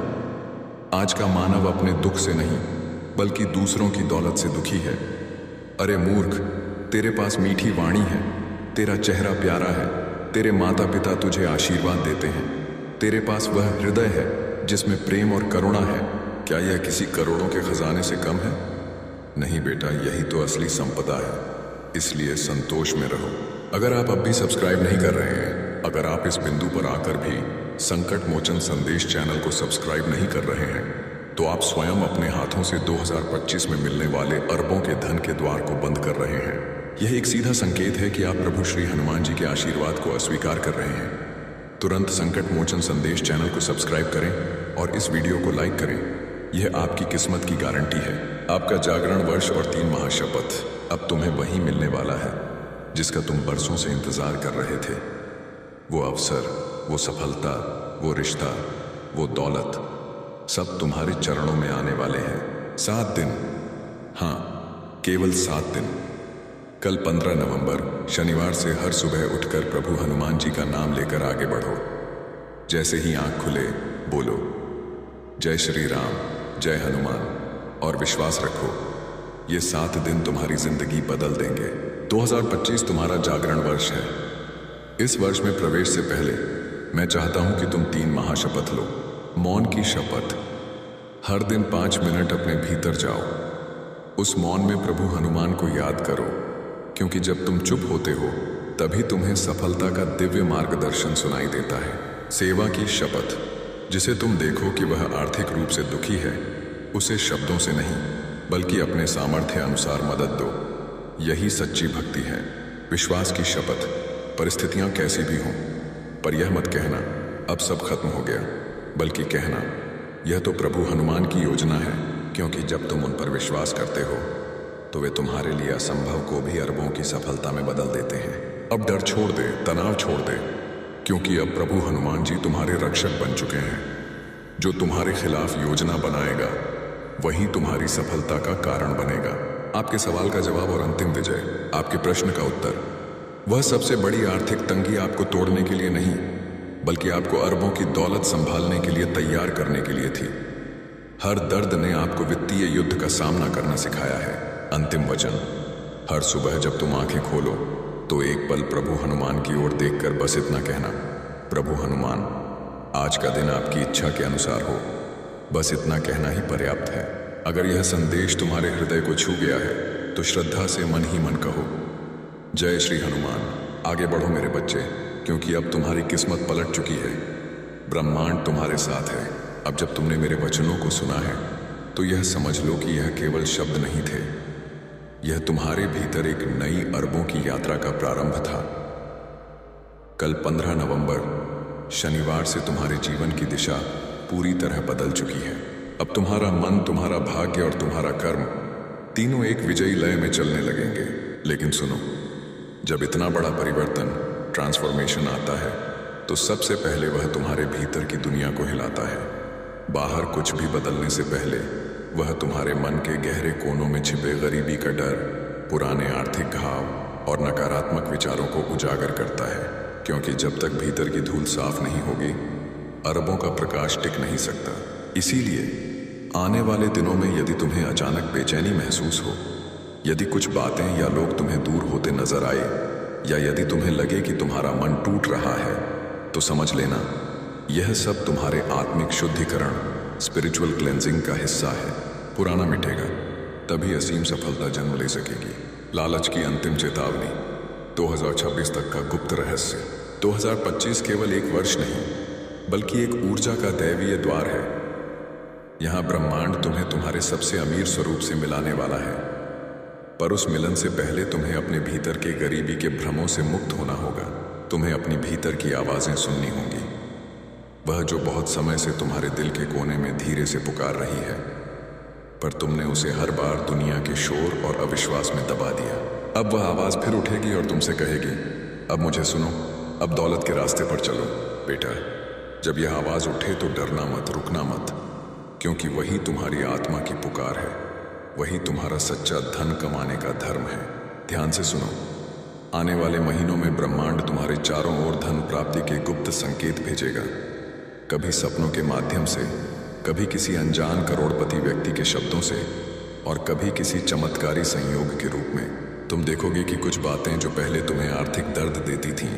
Speaker 3: आज का मानव अपने दुख से नहीं बल्कि दूसरों की दौलत से दुखी है। अरे मूर्ख, तेरे पास मीठी वाणी है, तेरा चेहरा प्यारा है, तेरे माता पिता तुझे आशीर्वाद देते हैं, तेरे पास वह हृदय है जिसमें प्रेम और करुणा है। क्या यह किसी करोड़ों के खजाने से कम है? नहीं बेटा, यही तो असली संपदा है। इसलिए संतोष में रहो। अगर आप अब भी सब्सक्राइब नहीं कर रहे हैं, अगर आप इस बिंदु पर आकर भी संकट मोचन संदेश चैनल को सब्सक्राइब नहीं कर रहे हैं, तो आप स्वयं अपने हाथों से 2025 में मिलने वाले अरबों के धन के द्वार को बंद कर रहे हैं। यह एक सीधा संकेत है कि आप प्रभु श्री हनुमान जी के आशीर्वाद को अस्वीकार कर रहे हैं। तुरंत संकट मोचन संदेश चैनल को सब्सक्राइब करें और इस वीडियो को लाइक करें। यह आपकी किस्मत की गारंटी है। आपका जागरण वर्ष और 3 महाशपथ अब तुम्हें वही मिलने वाला है जिसका तुम बरसों से इंतजार कर रहे थे। वो अवसर, वो सफलता, वो रिश्ता, वो दौलत, सब तुम्हारे चरणों में आने वाले हैं। 7 दिन, हाँ, केवल 7 दिन। कल 15 नवंबर शनिवार से हर सुबह उठकर प्रभु हनुमान जी का नाम लेकर आगे बढ़ो। जैसे ही आंख खुले बोलो जय श्री राम, जय हनुमान, और विश्वास रखो ये 7 दिन तुम्हारी जिंदगी बदल देंगे। 2025 तुम्हारा जागरण वर्ष है। इस वर्ष में प्रवेश से पहले मैं चाहता हूं कि तुम 3 महाशपथ लो। मौन की शपथ। हर दिन 5 मिनट अपने भीतर जाओ। उस मौन में प्रभु हनुमान को याद करो, क्योंकि जब तुम चुप होते हो तभी तुम्हें सफलता का दिव्य मार्गदर्शन सुनाई देता है। सेवा की शपथ। जिसे तुम देखो कि वह आर्थिक रूप से दुखी है, उसे शब्दों से नहीं बल्कि अपने सामर्थ्य अनुसार मदद दो। यही सच्ची भक्ति है। विश्वास की शपथ, परिस्थितियां कैसी भी हों, पर यह मत कहना अब सब खत्म हो गया, बल्कि कहना यह तो प्रभु हनुमान की योजना है, क्योंकि जब तुम उन पर विश्वास करते हो तो वे तुम्हारे लिए असंभव को भी अरबों की सफलता में बदल देते हैं। अब डर छोड़ दे, तनाव छोड़ दे, क्योंकि अब प्रभु हनुमान जी तुम्हारे रक्षक बन चुके हैं। जो तुम्हारे खिलाफ योजना बनाएगा वही तुम्हारी सफलता का कारण बनेगा। आपके सवाल का जवाब और अंतिम विजय, आपके प्रश्न का उत्तर, वह सबसे बड़ी आर्थिक तंगी आपको तोड़ने के लिए नहीं, बल्कि आपको अरबों की दौलत संभालने के लिए तैयार करने के लिए थी। हर दर्द ने आपको वित्तीय युद्ध का सामना करना सिखाया है। अंतिम वचन, हर सुबह जब तुम आंखें खोलो तो एक पल प्रभु हनुमान की ओर देखकर बस इतना कहना, प्रभु हनुमान, आज का दिन आपकी इच्छा के अनुसार हो। बस इतना कहना ही पर्याप्त है। अगर यह संदेश तुम्हारे हृदय को छू गया है तो श्रद्धा से मन ही मन कहो, जय श्री हनुमान। आगे बढ़ो मेरे बच्चे, क्योंकि अब तुम्हारी किस्मत पलट चुकी है। ब्रह्मांड तुम्हारे साथ है। अब जब तुमने मेरे वचनों को सुना है तो यह समझ लो कि यह केवल शब्द नहीं थे, यह तुम्हारे भीतर एक नई अरबों की यात्रा का प्रारंभ था। कल 15 नवंबर शनिवार से तुम्हारे जीवन की दिशा पूरी तरह बदल चुकी है। अब तुम्हारा मन, तुम्हारा भाग्य और तुम्हारा कर्म तीनों एक विजयी लय में चलने लगेंगे। लेकिन सुनो, जब इतना बड़ा परिवर्तन, ट्रांसफॉर्मेशन आता है तो सबसे पहले वह तुम्हारे भीतर की दुनिया को हिलाता है। बाहर कुछ भी बदलने से पहले वह तुम्हारे मन के गहरे कोनों में छिपे गरीबी का डर, पुराने आर्थिक घाव और नकारात्मक विचारों को उजागर करता है। क्योंकि जब तक भीतर की धूल साफ नहीं होगी, अरबों का प्रकाश टिक नहीं सकता। इसीलिए आने वाले दिनों में यदि तुम्हें अचानक बेचैनी महसूस हो, यदि कुछ बातें या लोग तुम्हें दूर होते नजर आए, या यदि तुम्हें लगे कि तुम्हारा मन टूट रहा है, तो समझ लेना यह सब तुम्हारे आत्मिक शुद्धिकरण, स्पिरिचुअल क्लेंजिंग का हिस्सा है। पुराना मिटेगा, तभी असीम सफलता जन्म ले सकेगी। लालच की अंतिम चेतावनी, 2026 तक का गुप्त रहस्य। 2025 केवल एक वर्ष नहीं, बल्कि एक ऊर्जा का दैवीय द्वार है। यहां ब्रह्मांड तुम्हें तुम्हारे सबसे अमीर स्वरूप से मिलाने वाला है, पर उस मिलन से पहले तुम्हें अपने भीतर के गरीबी के भ्रमों से मुक्त होना होगा। तुम्हें अपनी भीतर की आवाजें सुननी होंगी, वह जो बहुत समय से तुम्हारे दिल के कोने में धीरे से पुकार रही है, पर तुमने उसे हर बार दुनिया के शोर और अविश्वास में दबा दिया। अब वह आवाज फिर उठेगी और तुमसे कहेगी, अब मुझे सुनो, अब दौलत के रास्ते पर चलो। बेटा, जब यह आवाज उठे तो डरना मत, रुकना मत, क्योंकि वही तुम्हारी आत्मा की पुकार है, वही तुम्हारा सच्चा धन कमाने का धर्म है। ध्यान से सुनो, आने वाले महीनों में ब्रह्मांड तुम्हारे चारों ओर धन प्राप्ति के गुप्त संकेत भेजेगा। कभी सपनों के माध्यम से, कभी किसी अनजान करोड़पति व्यक्ति के शब्दों से, और कभी किसी चमत्कारी संयोग के रूप में। तुम देखोगे कि कुछ बातें जो पहले तुम्हें आर्थिक दर्द देती थीं,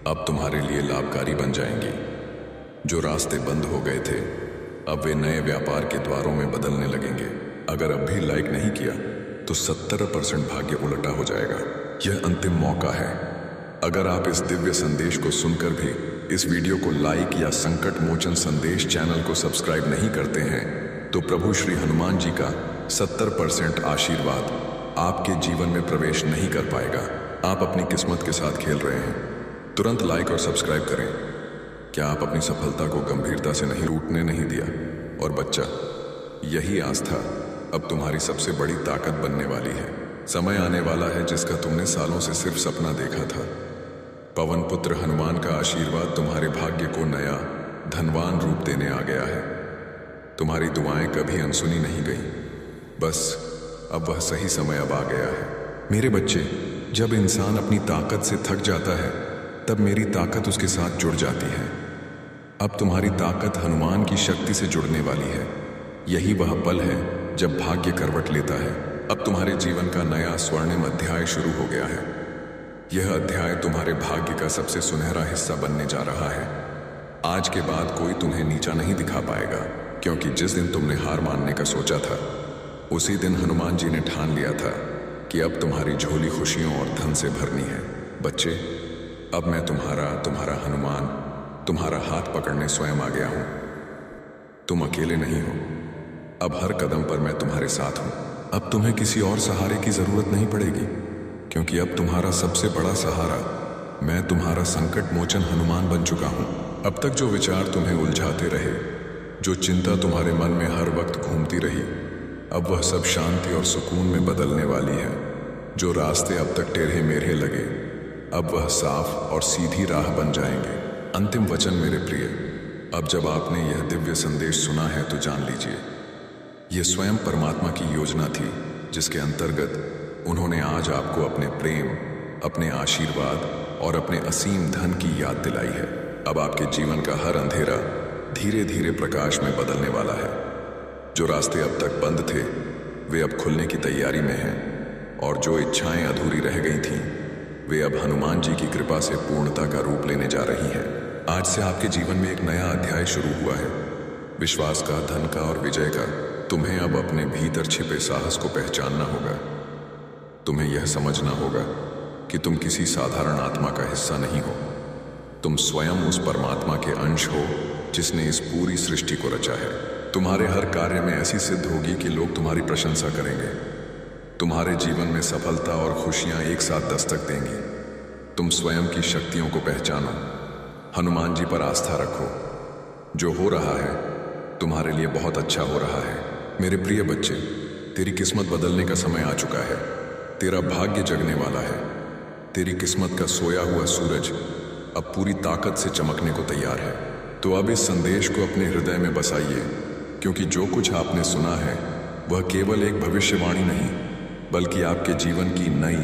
Speaker 3: अब तुम्हारे लिए लाभकारी बन जाएंगी। जो रास्ते बंद हो गए थे, अब वे नए व्यापार के द्वारों में बदलने लगेंगे। अगर अब भी लाइक नहीं किया तो 70% भाग्य उलटा हो जाएगा। यह अंतिम मौका है। अगर आप इस दिव्य संदेश को सुनकर भी इस वीडियो को लाइक या संकट मोचन संदेश चैनल को सब्सक्राइब नहीं करते हैं, तो प्रभु श्री हनुमान जी का 70% आशीर्वाद आपके जीवन में प्रवेश नहीं कर पाएगा। आप अपनी किस्मत के साथ खेल रहे हैं। तुरंत लाइक और सब्सक्राइब करें। क्या आप अपनी सफलता को गंभीरता से नहीं टूटने नहीं दिया? और बच्चा, यही आस्था अब तुम्हारी सबसे बड़ी ताकत बनने वाली है। समय आने वाला है जिसका तुमने सालों से सिर्फ सपना देखा था। पवन पुत्र हनुमान का आशीर्वाद तुम्हारे भाग्य को नया धनवान रूप देने आ गया है। तुम्हारी दुआएं कभी अनसुनी नहीं गई, बस अब वह सही समय अब आ गया है। मेरे बच्चे, जब इंसान अपनी ताकत से थक जाता है, तब मेरी ताकत उसके साथ जुड़ जाती है। अब तुम्हारी ताकत हनुमान की शक्ति से जुड़ने वाली है। यही वह पल है जब भाग्य करवट लेता है। अब तुम्हारे जीवन का नया स्वर्णिम अध्याय शुरू हो गया है। यह अध्याय तुम्हारे भाग्य का सबसे सुनहरा हिस्सा बनने जा रहा है। आज के बाद कोई तुम्हें नीचा नहीं दिखा पाएगा, क्योंकि जिस दिन तुमने हार मानने का सोचा था, उसी दिन हनुमान जी ने ठान लिया था कि अब तुम्हारी झोली खुशियों और धन से भरनी है। बच्चे, अब मैं तुम्हारा हनुमान, तुम्हारा हाथ पकड़ने स्वयं आ गया हूं। तुम अकेले नहीं हो। अब हर कदम पर मैं तुम्हारे साथ हूं। अब तुम्हें किसी और सहारे की जरूरत नहीं पड़ेगी, क्योंकि अब तुम्हारा सबसे बड़ा सहारा मैं तुम्हारा संकट मोचन हनुमान बन चुका हूं। अब तक जो विचार तुम्हें उलझाते रहे, जो चिंता तुम्हारे मन में हर वक्त घूमती रही, अब वह सब शांति और सुकून में बदलने वाली है। जो रास्ते अब तक टेढ़े मेढ़े लगे, अब वह साफ और सीधी राह बन जाएंगे। अंतिम वचन मेरे प्रिय, अब जब आपने यह दिव्य संदेश सुना है तो जान लीजिए, यह स्वयं परमात्मा की योजना थी, जिसके अंतर्गत उन्होंने आज आपको अपने प्रेम, अपने आशीर्वाद और अपने असीम धन की याद दिलाई है। अब आपके जीवन का हर अंधेरा धीरे धीरे प्रकाश में बदलने वाला है। जो रास्ते अब तक बंद थे, वे अब खुलने की तैयारी में हैं, और जो इच्छाएं अधूरी रह गई थीं, वे अब हनुमान जी की कृपा से पूर्णता का रूप लेने जा रही हैं। आज से आपके जीवन में एक नया अध्याय शुरू हुआ है, विश्वास का, धन का और विजय का। तुम्हें अब अपने भीतर छिपे साहस को पहचानना होगा। तुम्हें यह समझना होगा कि तुम किसी साधारण आत्मा का हिस्सा नहीं हो। तुम स्वयं उस परमात्मा के अंश हो जिसने इस पूरी सृष्टि को रचा है। तुम्हारे हर कार्य में ऐसी सिद्ध होगी कि लोग तुम्हारी प्रशंसा करेंगे। तुम्हारे जीवन में सफलता और खुशियां एक साथ दस्तक देंगी। तुम स्वयं की शक्तियों को पहचानो, हनुमान जी पर आस्था रखो। जो हो रहा है तुम्हारे लिए बहुत अच्छा हो रहा है। मेरे प्रिय बच्चे, तेरी किस्मत बदलने का समय आ चुका है। तेरा भाग्य जगने वाला है। तेरी किस्मत का सोया हुआ सूरज अब पूरी ताकत से चमकने को तैयार है। तो अब इस संदेश को अपने हृदय में बसाइए, क्योंकि जो कुछ आपने सुना है वह केवल एक भविष्यवाणी नहीं, बल्कि आपके जीवन की नई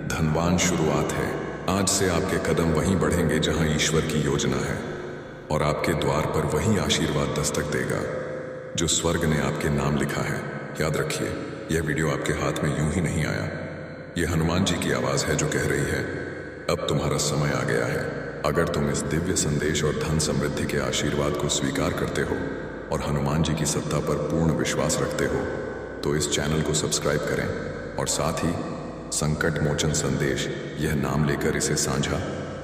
Speaker 3: धनवान शुरुआत है। आज से आपके कदम वहीं बढ़ेंगे जहां ईश्वर की योजना है, और आपके द्वार पर वही आशीर्वाद दस्तक देगा जो स्वर्ग ने आपके नाम लिखा है। याद रखिए, यह वीडियो आपके हाथ में यूं ही नहीं आया। यह हनुमान जी की आवाज है जो कह रही है, अब तुम्हारा समय आ गया है। अगर तुम इस दिव्य संदेश और धन समृद्धि के आशीर्वाद को स्वीकार करते हो और हनुमान जी की सत्ता पर पूर्ण विश्वास रखते हो, तो इस चैनल को सब्सक्राइब करें और साथ ही संकट मोचन संदेश यह नाम लेकर इसे साझा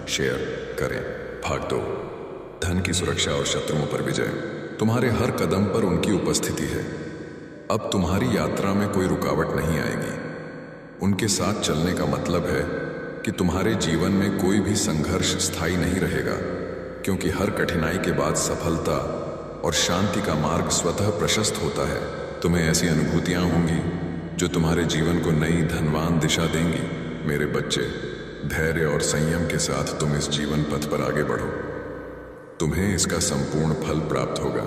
Speaker 3: शेयर करें। भाग 2, धन की सुरक्षा और शत्रुओं पर विजय। तुम्हारे हर कदम पर उनकी उपस्थिति है। अब तुम्हारी यात्रा में कोई रुकावट नहीं आएगी। उनके साथ चलने का मतलब है कि तुम्हारे जीवन में कोई भी संघर्ष स्थायी नहीं रहेगा, क्योंकि हर कठिनाई के बाद सफलता और शांति का मार्ग स्वतः प्रशस्त होता है। तुम्हें ऐसी अनुभूतियां होंगी जो तुम्हारे जीवन को नई धनवान दिशा देंगी। मेरे बच्चे, धैर्य और संयम के साथ तुम इस जीवन पथ पर आगे बढ़ो। तुम्हें इसका संपूर्ण फल प्राप्त होगा।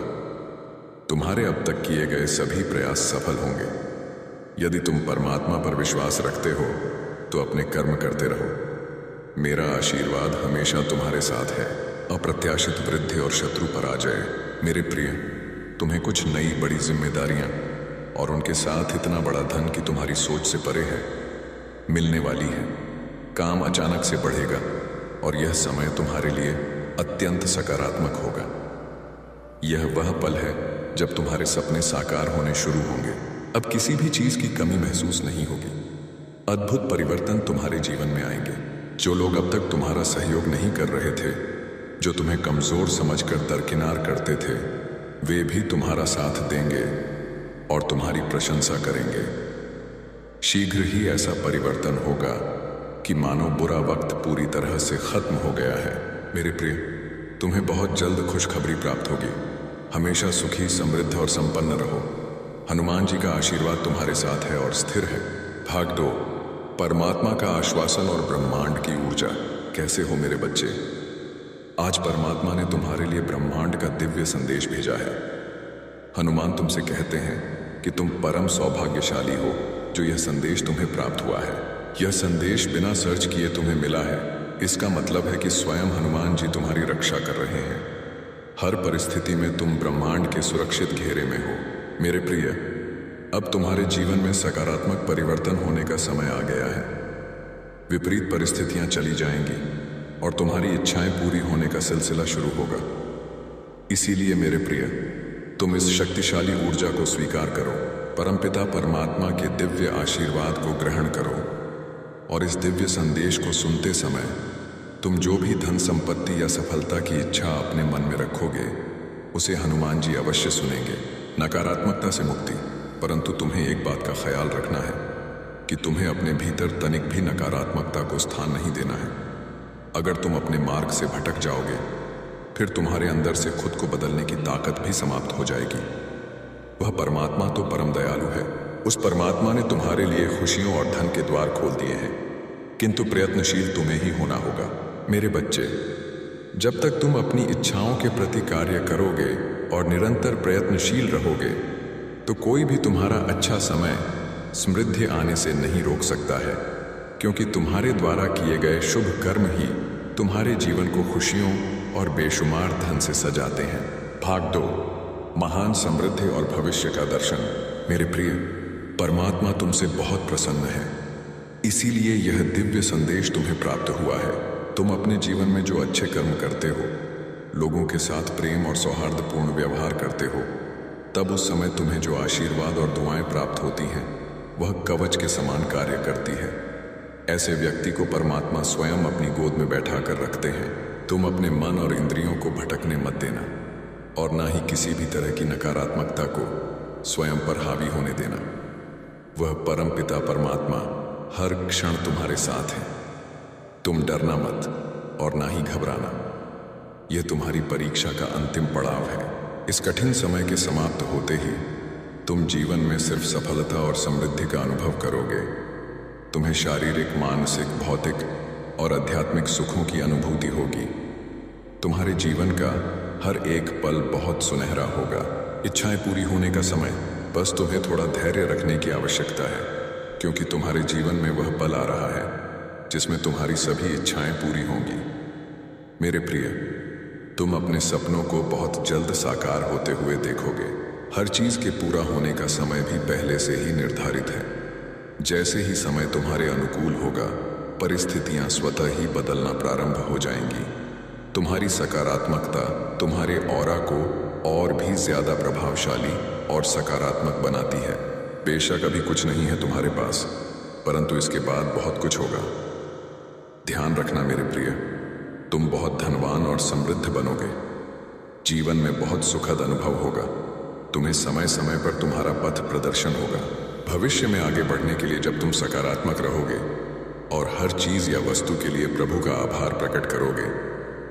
Speaker 3: तुम्हारे अब तक किए गए सभी प्रयास सफल होंगे। यदि तुम परमात्मा पर विश्वास रखते हो तो अपने कर्म करते रहो। मेरा आशीर्वाद हमेशा तुम्हारे साथ है। अप्रत्याशित वृद्धि और शत्रु पराजय। मेरे प्रिय, तुम्हें कुछ नई बड़ी जिम्मेदारियां और उनके साथ इतना बड़ा धन कि तुम्हारी सोच से परे है मिलने वाली है। काम अचानक से बढ़ेगा और यह समय तुम्हारे लिए अत्यंत सकारात्मक होगा। यह वह पल है जब तुम्हारे सपने साकार होने शुरू होंगे। अब किसी भी चीज की कमी महसूस नहीं होगी। अद्भुत परिवर्तन तुम्हारे जीवन में आएंगे। जो लोग अब तक तुम्हारा सहयोग नहीं कर रहे थे, जो तुम्हें कमजोर समझकर दरकिनार करते थे, वे भी तुम्हारा साथ देंगे और तुम्हारी प्रशंसा करेंगे। शीघ्र ही ऐसा परिवर्तन होगा कि मानो बुरा वक्त पूरी तरह से खत्म हो गया है। मेरे प्रिय, तुम्हें बहुत जल्द खुशखबरी प्राप्त होगी। हमेशा सुखी, समृद्ध और संपन्न रहो। हनुमान जी का आशीर्वाद तुम्हारे साथ है और स्थिर है। भाग 2, परमात्मा का आश्वासन और ब्रह्मांड की ऊर्जा। कैसे हो मेरे बच्चे? आज परमात्मा ने तुम्हारे लिए ब्रह्मांड का दिव्य संदेश भेजा है। हनुमान तुमसे कहते हैं कि तुम परम सौभाग्यशाली हो जो यह संदेश तुम्हें प्राप्त हुआ है। यह संदेश बिना सर्च किए तुम्हें मिला है। इसका मतलब है कि स्वयं हनुमान जी तुम्हारी रक्षा कर रहे हैं। हर परिस्थिति में तुम ब्रह्मांड के सुरक्षित घेरे में हो। मेरे प्रिय, अब तुम्हारे जीवन में सकारात्मक परिवर्तन होने का समय आ गया है। विपरीत परिस्थितियां चली जाएंगी और तुम्हारी इच्छाएं पूरी होने का सिलसिला शुरू होगा। इसीलिए मेरे प्रिय, तुम इस शक्तिशाली ऊर्जा को स्वीकार करो। परमपिता परमात्मा के दिव्य आशीर्वाद को ग्रहण करो और इस दिव्य संदेश को सुनते समय तुम जो भी धन संपत्ति या सफलता की इच्छा अपने मन में रखोगे, उसे हनुमान जी अवश्य सुनेंगे। नकारात्मकता से मुक्ति। परंतु तुम्हें एक बात का ख्याल रखना है कि तुम्हें अपने भीतर तनिक भी नकारात्मकता को स्थान नहीं देना है। अगर तुम अपने मार्ग से भटक जाओगे, फिर तुम्हारे अंदर से खुद को बदलने की ताकत भी समाप्त हो जाएगी। वह परमात्मा तो परम दयालु है। उस परमात्मा ने तुम्हारे लिए खुशियों और धन के द्वार खोल दिए हैं, किंतु प्रयत्नशील तुम्हें ही होना होगा। मेरे बच्चे, जब तक तुम अपनी इच्छाओं के प्रति कार्य करोगे और निरंतर प्रयत्नशील रहोगे, तो कोई भी तुम्हारा अच्छा समय समृद्धि आने से नहीं रोक सकता है, क्योंकि तुम्हारे द्वारा किए गए शुभ कर्म ही तुम्हारे जीवन को खुशियों और बेशुमार धन से सजाते हैं। भाग 2, महान समृद्धि और भविष्य का दर्शन। मेरे प्रिय, परमात्मा तुमसे बहुत प्रसन्न है, इसीलिए यह दिव्य संदेश तुम्हें प्राप्त हुआ है। तुम अपने जीवन में जो अच्छे कर्म करते हो, लोगों के साथ प्रेम और सौहार्दपूर्ण व्यवहार करते हो, तब उस समय तुम्हें जो आशीर्वाद और दुआएं प्राप्त होती हैं, वह कवच के समान कार्य करती है। ऐसे व्यक्ति को परमात्मा स्वयं अपनी गोद में बैठा कर रखते हैं। तुम अपने मन और इंद्रियों को भटकने मत देना, और ना ही किसी भी तरह की नकारात्मकता को स्वयं पर हावी होने देना। वह परम पिता परमात्मा हर क्षण तुम्हारे साथ है। तुम डरना मत और ना ही घबराना। यह तुम्हारी परीक्षा का अंतिम पड़ाव है। इस कठिन समय के समाप्त होते ही तुम जीवन में सिर्फ सफलता और समृद्धि का अनुभव करोगे। तुम्हें शारीरिक, मानसिक, भौतिक और आध्यात्मिक सुखों की अनुभूति होगी। तुम्हारे जीवन का हर एक पल बहुत सुनहरा होगा। इच्छाएं पूरी होने का समय, बस तुम्हें थोड़ा धैर्य रखने की आवश्यकता है, क्योंकि तुम्हारे जीवन में वह पल आ रहा है जिसमें तुम्हारी सभी इच्छाएं पूरी होंगी। मेरे प्रिय, तुम अपने सपनों को बहुत जल्द साकार होते हुए देखोगे। हर चीज के पूरा होने का समय भी पहले से ही निर्धारित है। जैसे ही समय तुम्हारे अनुकूल होगा, परिस्थितियां स्वतः ही बदलना प्रारंभ हो जाएंगी। तुम्हारी सकारात्मकता तुम्हारे ऑरा को और भी ज्यादा प्रभावशाली और सकारात्मक बनाती है। बेशक अभी कुछ नहीं है तुम्हारे पास, परंतु इसके बाद बहुत कुछ होगा। ध्यान रखना मेरे प्रिय, तुम बहुत धनवान और समृद्ध बनोगे। जीवन में बहुत सुखद अनुभव होगा। तुम्हें समय समय पर तुम्हारा पथ प्रदर्शन होगा। भविष्य में आगे बढ़ने के लिए जब तुम सकारात्मक रहोगे और हर चीज या वस्तु के लिए प्रभु का आभार प्रकट करोगे,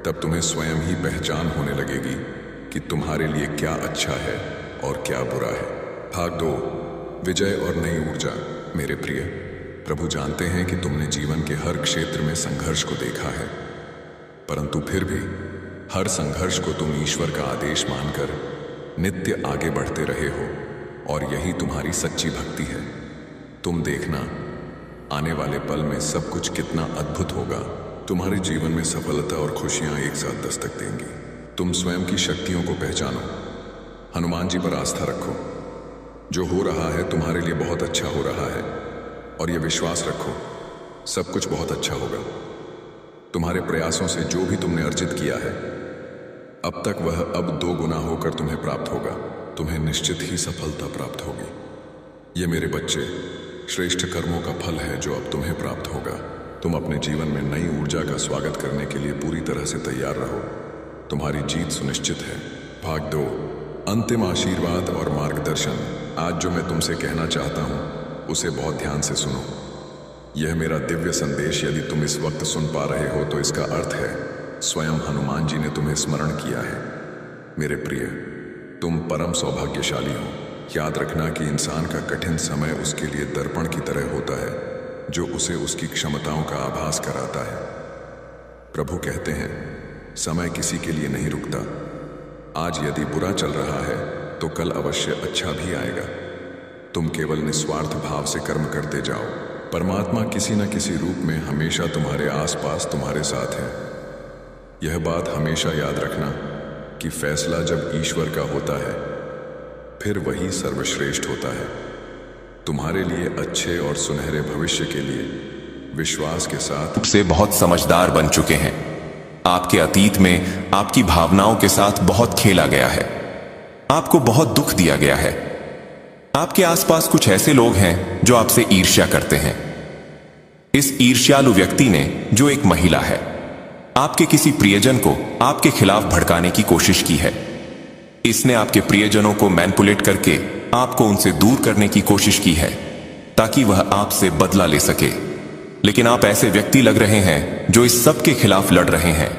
Speaker 3: तब तुम्हें स्वयं ही पहचान होने लगेगी कि तुम्हारे लिए क्या अच्छा है और क्या बुरा है। भाग 2, विजय और नई ऊर्जा। मेरे प्रिय, प्रभु जानते हैं कि तुमने जीवन के हर क्षेत्र में संघर्ष को देखा है, परंतु फिर भी हर संघर्ष को तुम ईश्वर का आदेश मानकर नित्य आगे बढ़ते रहे हो, और यही तुम्हारी सच्ची भक्ति है। तुम देखना, आने वाले पल में सब कुछ कितना अद्भुत होगा। तुम्हारे जीवन में सफलता और खुशियां एक साथ दस्तक देंगी। तुम स्वयं की शक्तियों को पहचानो, हनुमान जी पर आस्था रखो। जो हो रहा है तुम्हारे लिए बहुत अच्छा हो रहा है, और यह विश्वास रखो सब कुछ बहुत अच्छा होगा। तुम्हारे प्रयासों से जो भी तुमने अर्जित किया है अब तक, वह अब 2 गुना होकर तुम्हें प्राप्त होगा। तुम्हें निश्चित ही सफलता प्राप्त होगी। ये मेरे बच्चे, श्रेष्ठ कर्मों का फल है जो अब तुम्हें प्राप्त होगा। तुम अपने जीवन में नई ऊर्जा का स्वागत करने के लिए पूरी तरह से तैयार रहो। तुम्हारी जीत सुनिश्चित है। भाग 2, अंतिम आशीर्वाद और मार्गदर्शन। आज जो मैं तुमसे कहना चाहता हूं, उसे बहुत ध्यान से सुनो। यह मेरा दिव्य संदेश यदि तुम इस वक्त सुन पा रहे हो, तो इसका अर्थ है स्वयं हनुमान जी ने तुम्हें स्मरण किया है। मेरे प्रिय, तुम परम सौभाग्यशाली हो। याद रखना कि इंसान का कठिन समय उसके लिए दर्पण की तरह होता है, जो उसे उसकी क्षमताओं का आभास कराता है। प्रभु कहते हैं, समय किसी के लिए नहीं रुकता। आज यदि बुरा चल रहा है, तो कल अवश्य अच्छा भी आएगा। तुम केवल निस्वार्थ भाव से कर्म करते जाओ। परमात्मा किसी न किसी रूप में हमेशा तुम्हारे आसपास तुम्हारे साथ है। यह बात हमेशा याद रखना कि फैसला जब ईश्वर का होता है, फिर वही सर्वश्रेष्ठ होता है। तुम्हारे लिए अच्छे और सुनहरे भविष्य के लिए विश्वास के साथ
Speaker 1: से बहुत समझदार बन चुके हैं। आपके अतीत में आपकी भावनाओं के साथ बहुत खेला गया है। आपको बहुत दुख दिया गया है। आपके आसपास कुछ ऐसे लोग हैं जो आपसे ईर्ष्या करते हैं। इस ईर्ष्यालु व्यक्ति ने, जो एक महिला है, आपके किसी प्रियजन को आपके खिलाफ भड़काने की कोशिश की है। इसने आपके प्रियजनों को मैनिपुलेट करके आपको उनसे दूर करने की कोशिश की है ताकि वह आपसे बदला ले सके। लेकिन आप ऐसे व्यक्ति लग रहे हैं जो इस सब के खिलाफ लड़ रहे हैं।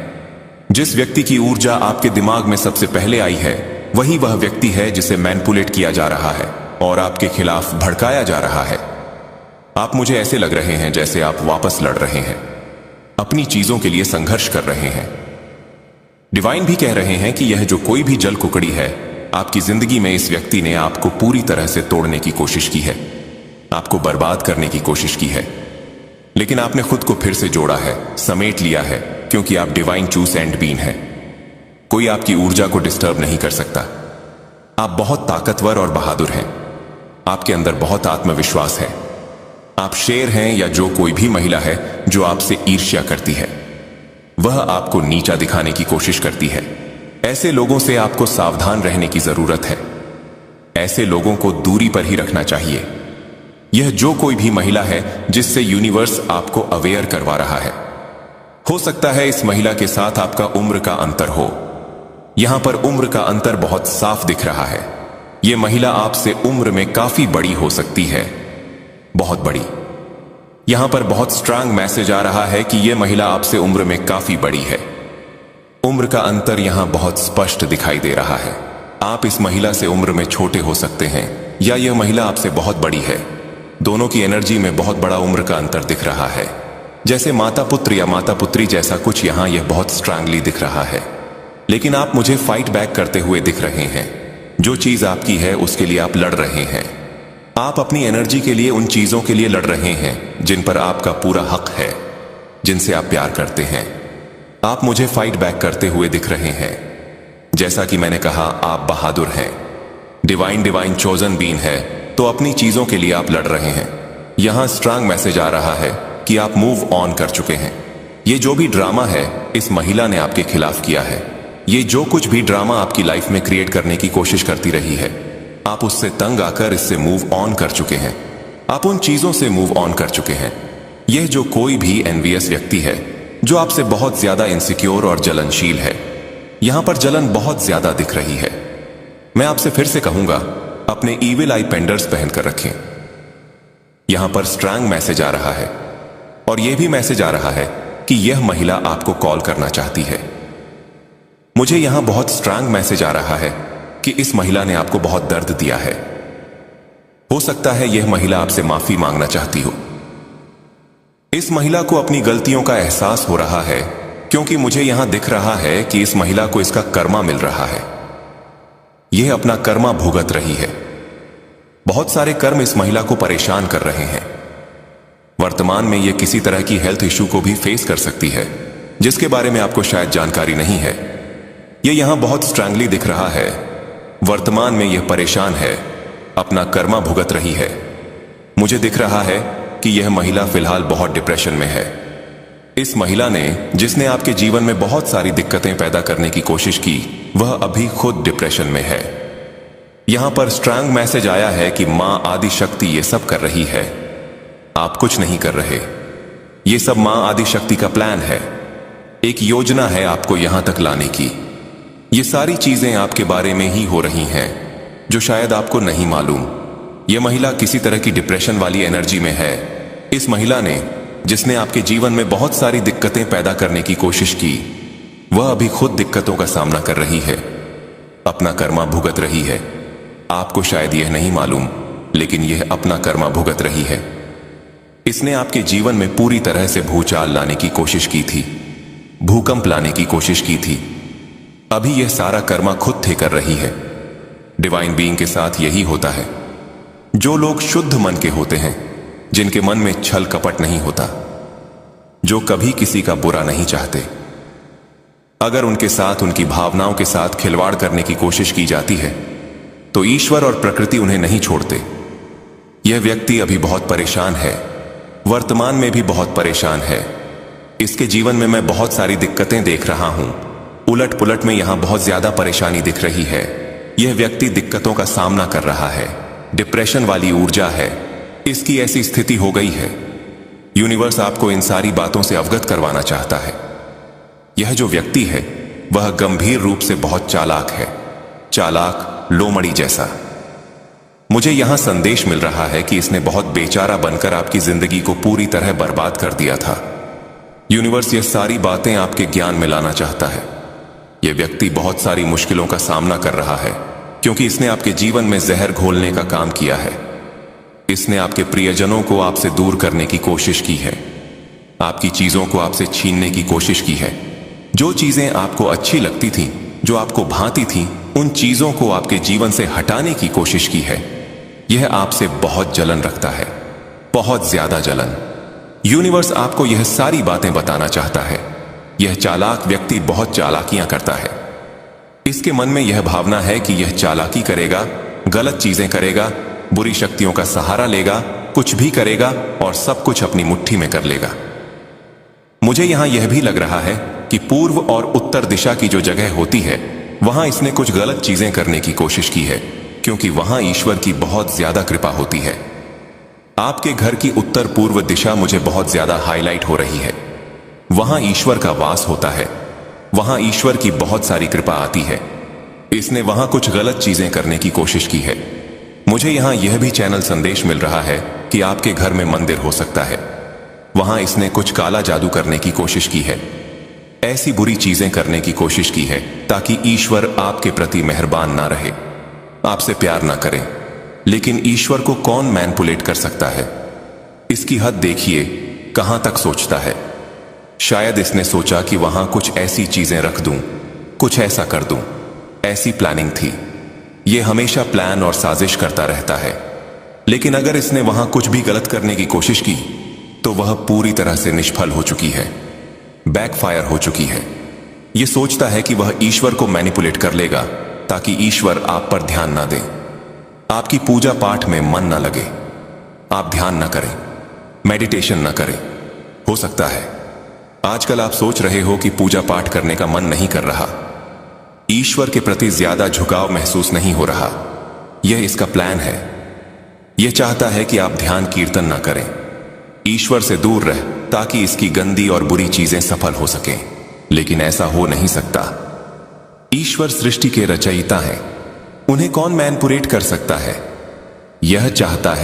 Speaker 1: जिस व्यक्ति की ऊर्जा आपके दिमाग में सबसे पहले आई है वही वह व्यक्ति है जिसे मैनिपुलेट किया जा रहा है और आपके खिलाफ भड़काया जा रहा है। आप मुझे ऐसे लग रहे हैं जैसे आप वापस लड़ रहे हैं, अपनी चीजों के लिए संघर्ष कर रहे हैं। डिवाइन भी कह रहे हैं कि यह जो कोई भी जल कुकड़ी है आपकी जिंदगी में, इस व्यक्ति ने आपको पूरी तरह से तोड़ने की कोशिश की है, आपको बर्बाद करने की कोशिश की है। लेकिन आपने खुद को फिर से जोड़ा है, समेट लिया है, क्योंकि आप डिवाइन चूस एंड बीन है। कोई आपकी ऊर्जा को डिस्टर्ब नहीं कर सकता। आप बहुत ताकतवर और बहादुर हैं। आपके अंदर बहुत आत्मविश्वास है। आप शेर हैं या जो कोई भी महिला है जो आपसे ईर्ष्या करती है, वह आपको नीचा दिखाने की कोशिश करती है। ऐसे लोगों से आपको सावधान रहने की जरूरत है। ऐसे लोगों को दूरी पर ही रखना चाहिए। यह जो कोई भी महिला है जिससे यूनिवर्स आपको अवेयर करवा रहा है। हो सकता है इस महिला के साथ आपका उम्र का अंतर हो। यहां पर उम्र का अंतर बहुत साफ दिख रहा है। यह महिला आपसे उम्र में काफी बड़ी हो सकती है, बहुत बड़ी। यहां पर बहुत स्ट्रांग मैसेज आ रहा है कि यह महिला आपसे उम्र में काफी बड़ी है। उम्र का अंतर यहां बहुत स्पष्ट दिखाई दे रहा है। आप इस महिला से उम्र में छोटे हो सकते हैं या यह महिला आपसे बहुत बड़ी है। दोनों की एनर्जी में बहुत बड़ा उम्र का अंतर दिख रहा है, जैसे माता पुत्र या माता पुत्री जैसा कुछ। यहां यह बहुत स्ट्रांगली दिख रहा है। लेकिन आप मुझे फाइट बैक करते हुए दिख रहे हैं। जो चीज आपकी है उसके लिए आप लड़ रहे हैं। आप अपनी एनर्जी के लिए उन चीजों के लिए लड़ रहे हैं जिन पर आपका पूरा हक है, जिनसे आप प्यार करते हैं। आप मुझे फाइट बैक करते हुए दिख रहे हैं। जैसा कि मैंने कहा, आप बहादुर हैं। डिवाइन चोजन बीन है, तो अपनी चीजों के लिए आप लड़ रहे हैं। यहां स्ट्रांग मैसेज आ रहा है कि आप मूव ऑन कर चुके हैं। ये जो भी ड्रामा है इस महिला ने आपके खिलाफ किया है। ये जो कुछ भी ड्रामा आपकी लाइफ में क्रिएट करने की कोशिश करती रही है, आप उससे तंग आकर इससे मूव ऑन कर चुके हैं। आप उन चीजों से मूव ऑन कर चुके हैं। यह जो कोई भी एनवियस व्यक्ति है जो आपसे बहुत ज्यादा इनसिक्योर और जलनशील है, यहां पर जलन बहुत ज्यादा दिख रही है। मैं आपसे फिर से कहूंगा, अपने ईविल आई पेंडर्स पहनकर रखें। यहां पर स्ट्रांग मैसेज आ रहा है और यह भी मैसेज आ रहा है कि यह महिला आपको कॉल करना चाहती है। मुझे यहां बहुत स्ट्रांग मैसेज आ रहा है कि इस महिला ने आपको बहुत दर्द दिया है। हो सकता है यह महिला आपसे माफी मांगना चाहती हो। इस महिला को अपनी गलतियों का एहसास हो रहा है, क्योंकि मुझे यहां दिख रहा है कि इस महिला को इसका कर्मा मिल रहा है। यह अपना कर्मा भुगत रही है। बहुत सारे कर्म इस महिला को परेशान कर रहे हैं। वर्तमान में यह किसी तरह की हेल्थ इश्यू को भी फेस कर सकती है, जिसके बारे में आपको शायद जानकारी नहीं है। यह यहां बहुत स्ट्रांगली दिख रहा है। वर्तमान में यह परेशान है, अपना कर्मा भुगत रही है। मुझे दिख रहा है कि यह महिला फिलहाल बहुत डिप्रेशन में है। इस महिला ने, जिसने आपके जीवन में बहुत सारी दिक्कतें पैदा करने की कोशिश की, वह अभी खुद डिप्रेशन में है। यहां पर स्ट्रांग मैसेज आया है कि मां आदि शक्ति ये सब कर रही है, आप कुछ नहीं कर रहे। ये सब मां आदि शक्ति का प्लान है, एक योजना है आपको यहां तक लाने की। ये सारी चीजें आपके बारे में ही हो रही हैं, जो शायद आपको नहीं मालूम। यह महिला किसी तरह की डिप्रेशन वाली एनर्जी में है। इस महिला ने, जिसने आपके जीवन में बहुत सारी दिक्कतें पैदा करने की कोशिश की, वह अभी खुद दिक्कतों का सामना कर रही है, अपना कर्मा भुगत रही है। आपको शायद यह नहीं मालूम, लेकिन यह अपना कर्मा भुगत रही है। इसने आपके जीवन में पूरी तरह से भूचाल लाने की कोशिश की थी, भूकंप लाने की कोशिश की थी। अभी यह सारा कर्मा खुद थे कर रही है। डिवाइन बीइंग के साथ यही होता है। जो लोग शुद्ध मन के होते हैं, जिनके मन में छल कपट नहीं होता, जो कभी किसी का बुरा नहीं चाहते, अगर उनके साथ, उनकी भावनाओं के साथ खिलवाड़ करने की कोशिश की जाती है, तो ईश्वर और प्रकृति उन्हें नहीं छोड़ते। यह व्यक्ति अभी बहुत परेशान है, वर्तमान में भी बहुत परेशान है। इसके जीवन में मैं बहुत सारी दिक्कतें देख रहा हूं। उलट पुलट में यहां बहुत ज्यादा परेशानी दिख रही है। यह व्यक्ति दिक्कतों का सामना कर रहा है, डिप्रेशन वाली ऊर्जा है, इसकी ऐसी स्थिति हो गई है। यूनिवर्स आपको इन सारी बातों से अवगत करवाना चाहता है। यह जो व्यक्ति है वह गंभीर रूप से बहुत चालाक है, चालाक लोमड़ी जैसा। मुझे यहां संदेश मिल रहा है कि इसने बहुत बेचारा बनकर आपकी जिंदगी को पूरी तरह बर्बाद कर दिया था। यूनिवर्स यह सारी बातें आपके ज्ञान में लाना चाहता है। यह व्यक्ति बहुत सारी मुश्किलों का सामना कर रहा है क्योंकि इसने आपके जीवन में जहर घोलने का काम किया है। इसने आपके प्रियजनों को आपसे दूर करने की कोशिश की है, आपकी चीजों को आपसे छीनने की कोशिश की है। जो चीजें आपको अच्छी लगती थीं, जो आपको भाती थीं, उन चीजों को आपके जीवन से हटाने की कोशिश की है। यह आपसे बहुत जलन रखता है, बहुत ज्यादा जलन। यूनिवर्स आपको यह सारी बातें बताना चाहता है। यह चालाक व्यक्ति बहुत चालाकियां करता है। इसके मन में यह भावना है कि यह चालाकी करेगा, गलत चीजें करेगा, बुरी शक्तियों का सहारा लेगा, कुछ भी करेगा और सब कुछ अपनी मुट्ठी में कर लेगा। मुझे यहां यह भी लग रहा है कि पूर्व और उत्तर दिशा की जो जगह होती है, वहां इसने कुछ गलत चीजें करने की कोशिश की है क्योंकि वहां ईश्वर की बहुत ज्यादा कृपा होती है। आपके घर की उत्तर पूर्व दिशा मुझे बहुत ज्यादा हाईलाइट हो रही है। वहां ईश्वर का वास होता है, वहां ईश्वर की बहुत सारी कृपा आती है। इसने वहां कुछ गलत चीजें करने की कोशिश की है। मुझे यहां यह भी चैनल संदेश मिल रहा है कि आपके घर में मंदिर हो सकता है। वहां इसने कुछ काला जादू करने की कोशिश की है, ऐसी बुरी चीजें करने की कोशिश की है ताकि ईश्वर आपके प्रति मेहरबान ना रहे, आपसे प्यार ना करें। लेकिन ईश्वर को कौन मैनिपुलेट कर सकता है? इसकी हद देखिए, कहां तक सोचता है। शायद इसने सोचा कि वहां कुछ ऐसी चीजें रख दूं, कुछ ऐसा कर दूं। ऐसी प्लानिंग थी। यह हमेशा प्लान और साजिश करता रहता है। लेकिन अगर इसने वहां कुछ भी गलत करने की कोशिश की तो वह पूरी तरह से निष्फल हो चुकी है, बैकफायर हो चुकी है। यह सोचता है कि वह ईश्वर को मैनिपुलेट कर लेगा ताकि ईश्वर आप पर ध्यान ना दे, आपकी पूजा पाठ में मन ना लगे, आप ध्यान ना करें, मेडिटेशन ना करें। हो सकता है आजकल आप सोच रहे हो कि पूजा पाठ करने का मन नहीं कर रहा, ईश्वर के प्रति ज्यादा झुकाव महसूस नहीं हो रहा। यह इसका प्लान है। यह चाहता है कि आप ध्यान कीर्तन ना करें, ईश्वर से दूर रह ताकि इसकी गंदी और बुरी चीजें सफल हो सकें। लेकिन ऐसा हो नहीं सकता। ईश्वर सृष्टि के रचयिता हैं, उन्हें कौन मैनिपुलेट कर सकता है? यह चाहता है